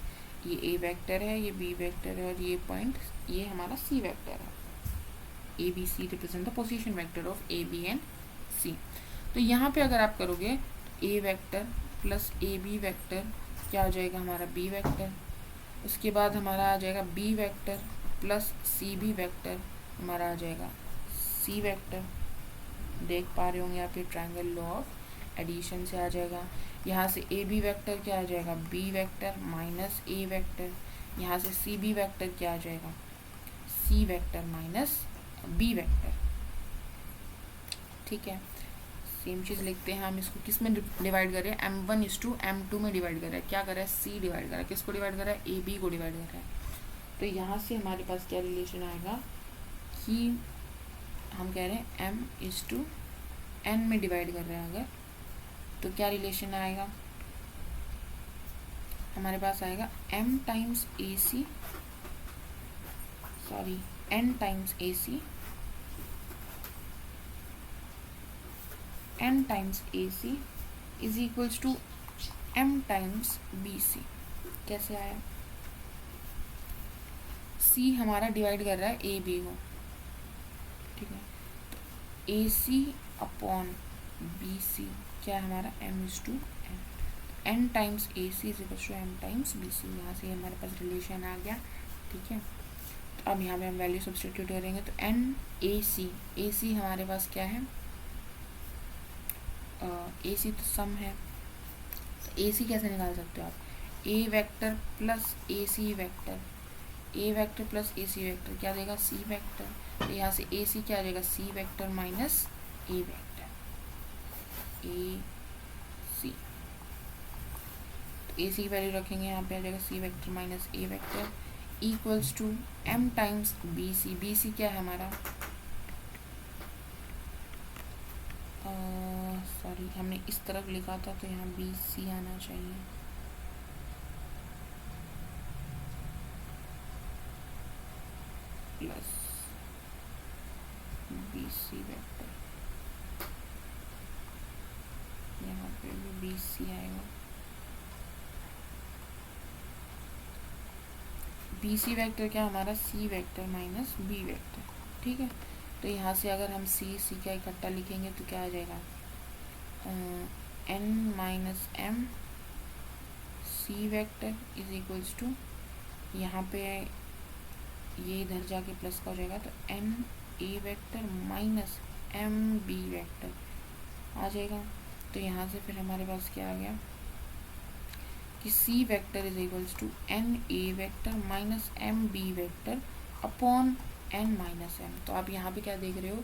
ये ए वेक्टर है, ये बी वेक्टर है और ये पॉइंट ये हमारा सी वेक्टर है। A B C represent the position vector of A B and C. तो यहाँ पे अगर आप करोगे A vector plus A B vector क्या हो जाएगा, हमारा बी वेक्टर। उसके बाद हमारा आ जाएगा B vector plus C B vector, हमारा आ जाएगा सी वेक्टर। देख पा रहे होंगे आप, ये ट्रायंगल लॉ ऑफ एडिशन से आ जाएगा। यहाँ से ए बी वेक्टर क्या आ जाएगा, B vector minus A vector. यहाँ से सी बी वेक्टर क्या आ जाएगा, C vector minus B vector. ठीक है, सेम चीज़ लिखते हैं हम, इसको किस में डिवाइड कर रहे हैं, m1 इस टू m2 में डिवाइड कर रहा है। क्या कर रहा है, c डिवाइड कर रहा है, किसको डिवाइड कर रहा है, ए बी को डिवाइड कर रहा है। तो यहाँ से हमारे पास क्या रिलेशन आएगा कि हम कह रहे हैं m इस टू n में डिवाइड कर रहे हैं अगर, तो क्या रिलेशन आएगा, हमारे पास आएगा m times A C, sorry n times A C, n times A C is equals to m times B C. कैसे आया, c हमारा डिवाइड कर रहा है ए बी को, ठीक है, तो ए सी अपॉन बी सी क्या है हमारा, m is to n times A C is equals to m times B C. यहाँ से हमारे पास रिलेशन आ गया। ठीक है, तो अब यहाँ पे हम वैल्यू सब्स्टिट्यूट करेंगे, तो n ए सी हमारे पास क्या है, ए सी तो सम है, तो ए सी कैसे निकाल सकते हो आप, ए vector plus A C vector, A vector plus A C vector क्या देगा, सी वेक्टर। तो यहाँ से ए सी क्या आ जाएगा, C vector minus A vector, A सी। तो ए सी की वैल्यू रखेंगे, यहाँ पे आ जाएगा C vector minus A vector equals to m times B C. B C क्या है हमारा, सॉरी हमने इस तरफ लिखा था तो यहाँ बी सी आना चाहिए, प्लस बी सी वेक्टर, यहाँ पे भी बी सी आएगा, बी सी वेक्टर क्या हमारा, C vector minus B vector. ठीक है, तो यहाँ से अगर हम सी का इकट्ठा लिखेंगे तो क्या आ जाएगा, n minus m C vector is equals to, यहाँ पे ये इधर जाके प्लस का हो जाएगा, तो n A vector minus m B vector आ जाएगा। तो यहाँ से फिर हमारे पास क्या आ गया कि C vector is equals to n A vector minus m B vector upon n minus m। तो आप यहाँ पे क्या देख रहे हो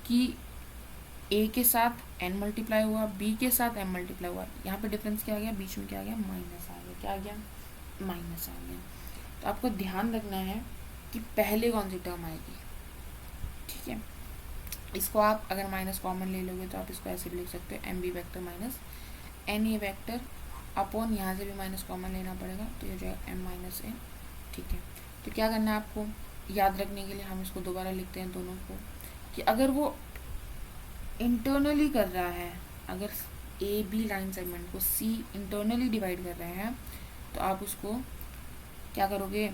कि a के साथ n मल्टीप्लाई हुआ, b के साथ m मल्टीप्लाई हुआ, यहाँ पे डिफरेंस क्या आ गया, बीच में क्या आ गया, माइनस आ गया। क्या आ गया, माइनस आ गया। तो आपको ध्यान रखना है कि पहले कौन सी टर्म आएगी। ठीक है, इसको आप अगर माइनस कॉमन ले लोगे तो आप इसको ऐसे भी लिख सकते हो, M B vector minus N A vector upon, यहाँ से भी माइनस कॉमन लेना पड़ेगा तो ये हो जाएगा एम माइनस एन। ठीक है, तो क्या करना है आपको, याद रखने के लिए हम इसको दोबारा लिखते हैं दोनों को, कि अगर वो इंटरनली कर रहा है, अगर ए बी लाइन सेगमेंट को सी इंटरनली डिवाइड कर रहे हैं तो आप उसको क्या करोगे,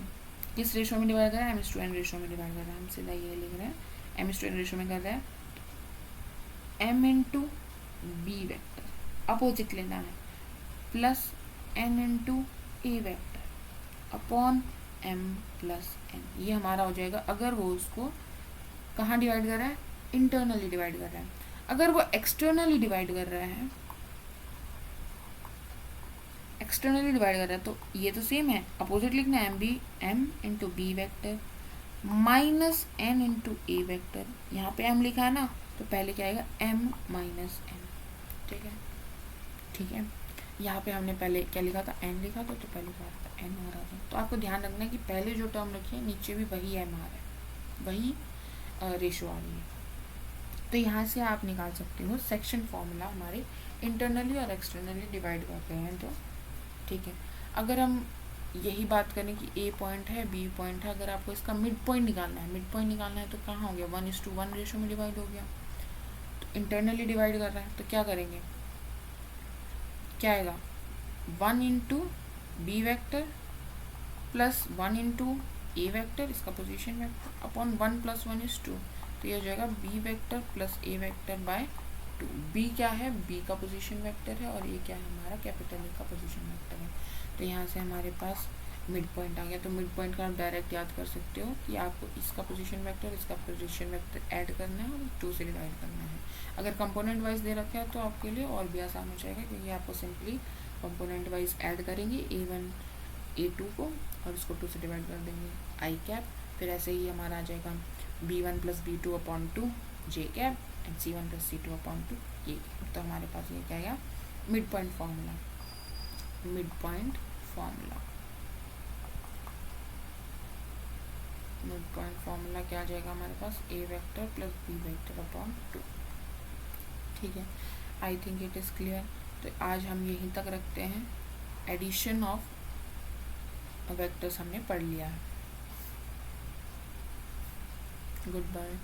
किस रेशो में डिवाइड कर रहे हैं, m/n रेशो में डिवाइड कर रहे हैं, हम सीधा ये लिख रहे हैं m/n रेशो में कर रहे हैं m into B vector. Opposite लेना है, plus n into A vector upon m plus n, ये हमारा हो जाएगा अगर वो उसको कहाँ डिवाइड कर रहा है, इंटरनली डिवाइड कर रहा है। अगर वो एक्सटर्नली डिवाइड कर रहा है, एक्सटर्नली डिवाइड कर रहा है तो ये तो सेम है, अपोजिट लिखना है, m into B vector minus n into A vector. यहाँ पे m लिखा है ना, तो पहले क्या आएगा m माइनस n, ठीक है। यहाँ पे हमने पहले क्या लिखा था, n लिखा था, तो पहले क्या था n आ रहा था। तो आपको ध्यान रखना है कि पहले जो टर्म रखी है नीचे भी वही m आ रहा है, वही रेशो आ रही है। तो यहाँ से आप निकाल सकते हो सेक्शन फॉर्मूला हमारे इंटरनली और एक्सटर्नली डिवाइड कर रहे हैं तो, ठीक है। अगर हम यही बात करें कि ए पॉइंट है, बी पॉइंट है, अगर आपको इसका मिड पॉइंट निकालना है, मिड पॉइंट निकालना है तो कहाँ हो गया, 1:1 रेशो में डिवाइड हो गया। तो इंटरनली डिवाइड कर रहा है तो क्या करेंगे, क्या आएगा 1 into B vector plus 1 into A vector, इसका position vector upon 1 plus 1 is 2, तो ये हो जाएगा B vector plus A vector by 2। B क्या है, बी का पोजीशन वेक्टर है, और ये क्या है हमारा कैपिटल ए का पोजीशन वेक्टर है। तो यहाँ से हमारे पास मिड पॉइंट आ गया। तो मिड पॉइंट का आप डायरेक्ट याद कर सकते हो कि आपको इसका पोजीशन वेक्टर, इसका पोजीशन वेक्टर ऐड करना है और 2 से डिवाइड करना है। अगर कंपोनेंट वाइज दे रखा है तो आपके लिए और भी आसान हो जाएगा, क्योंकि आपको सिंपली कंपोनेंट वाइज ऐड करेंगे A1 A2 को और उसको 2 से डिवाइड कर देंगे आई कैप। फिर ऐसे ही हमारा आ जाएगा B1 plus B2 upon 2 J cap and C1 plus C2 upon 2 ये। तो हमारे पास ये क्या आएगा, mid point formula. Mid point formula, mid point formula क्या आ जाएगा हमारे पास, A vector plus B vector upon 2, ठीक है। I think it is clear. तो आज हम यहीं तक रखते हैं, एडिशन ऑफ वेक्टर्स हमने पढ़ लिया है। Good bye.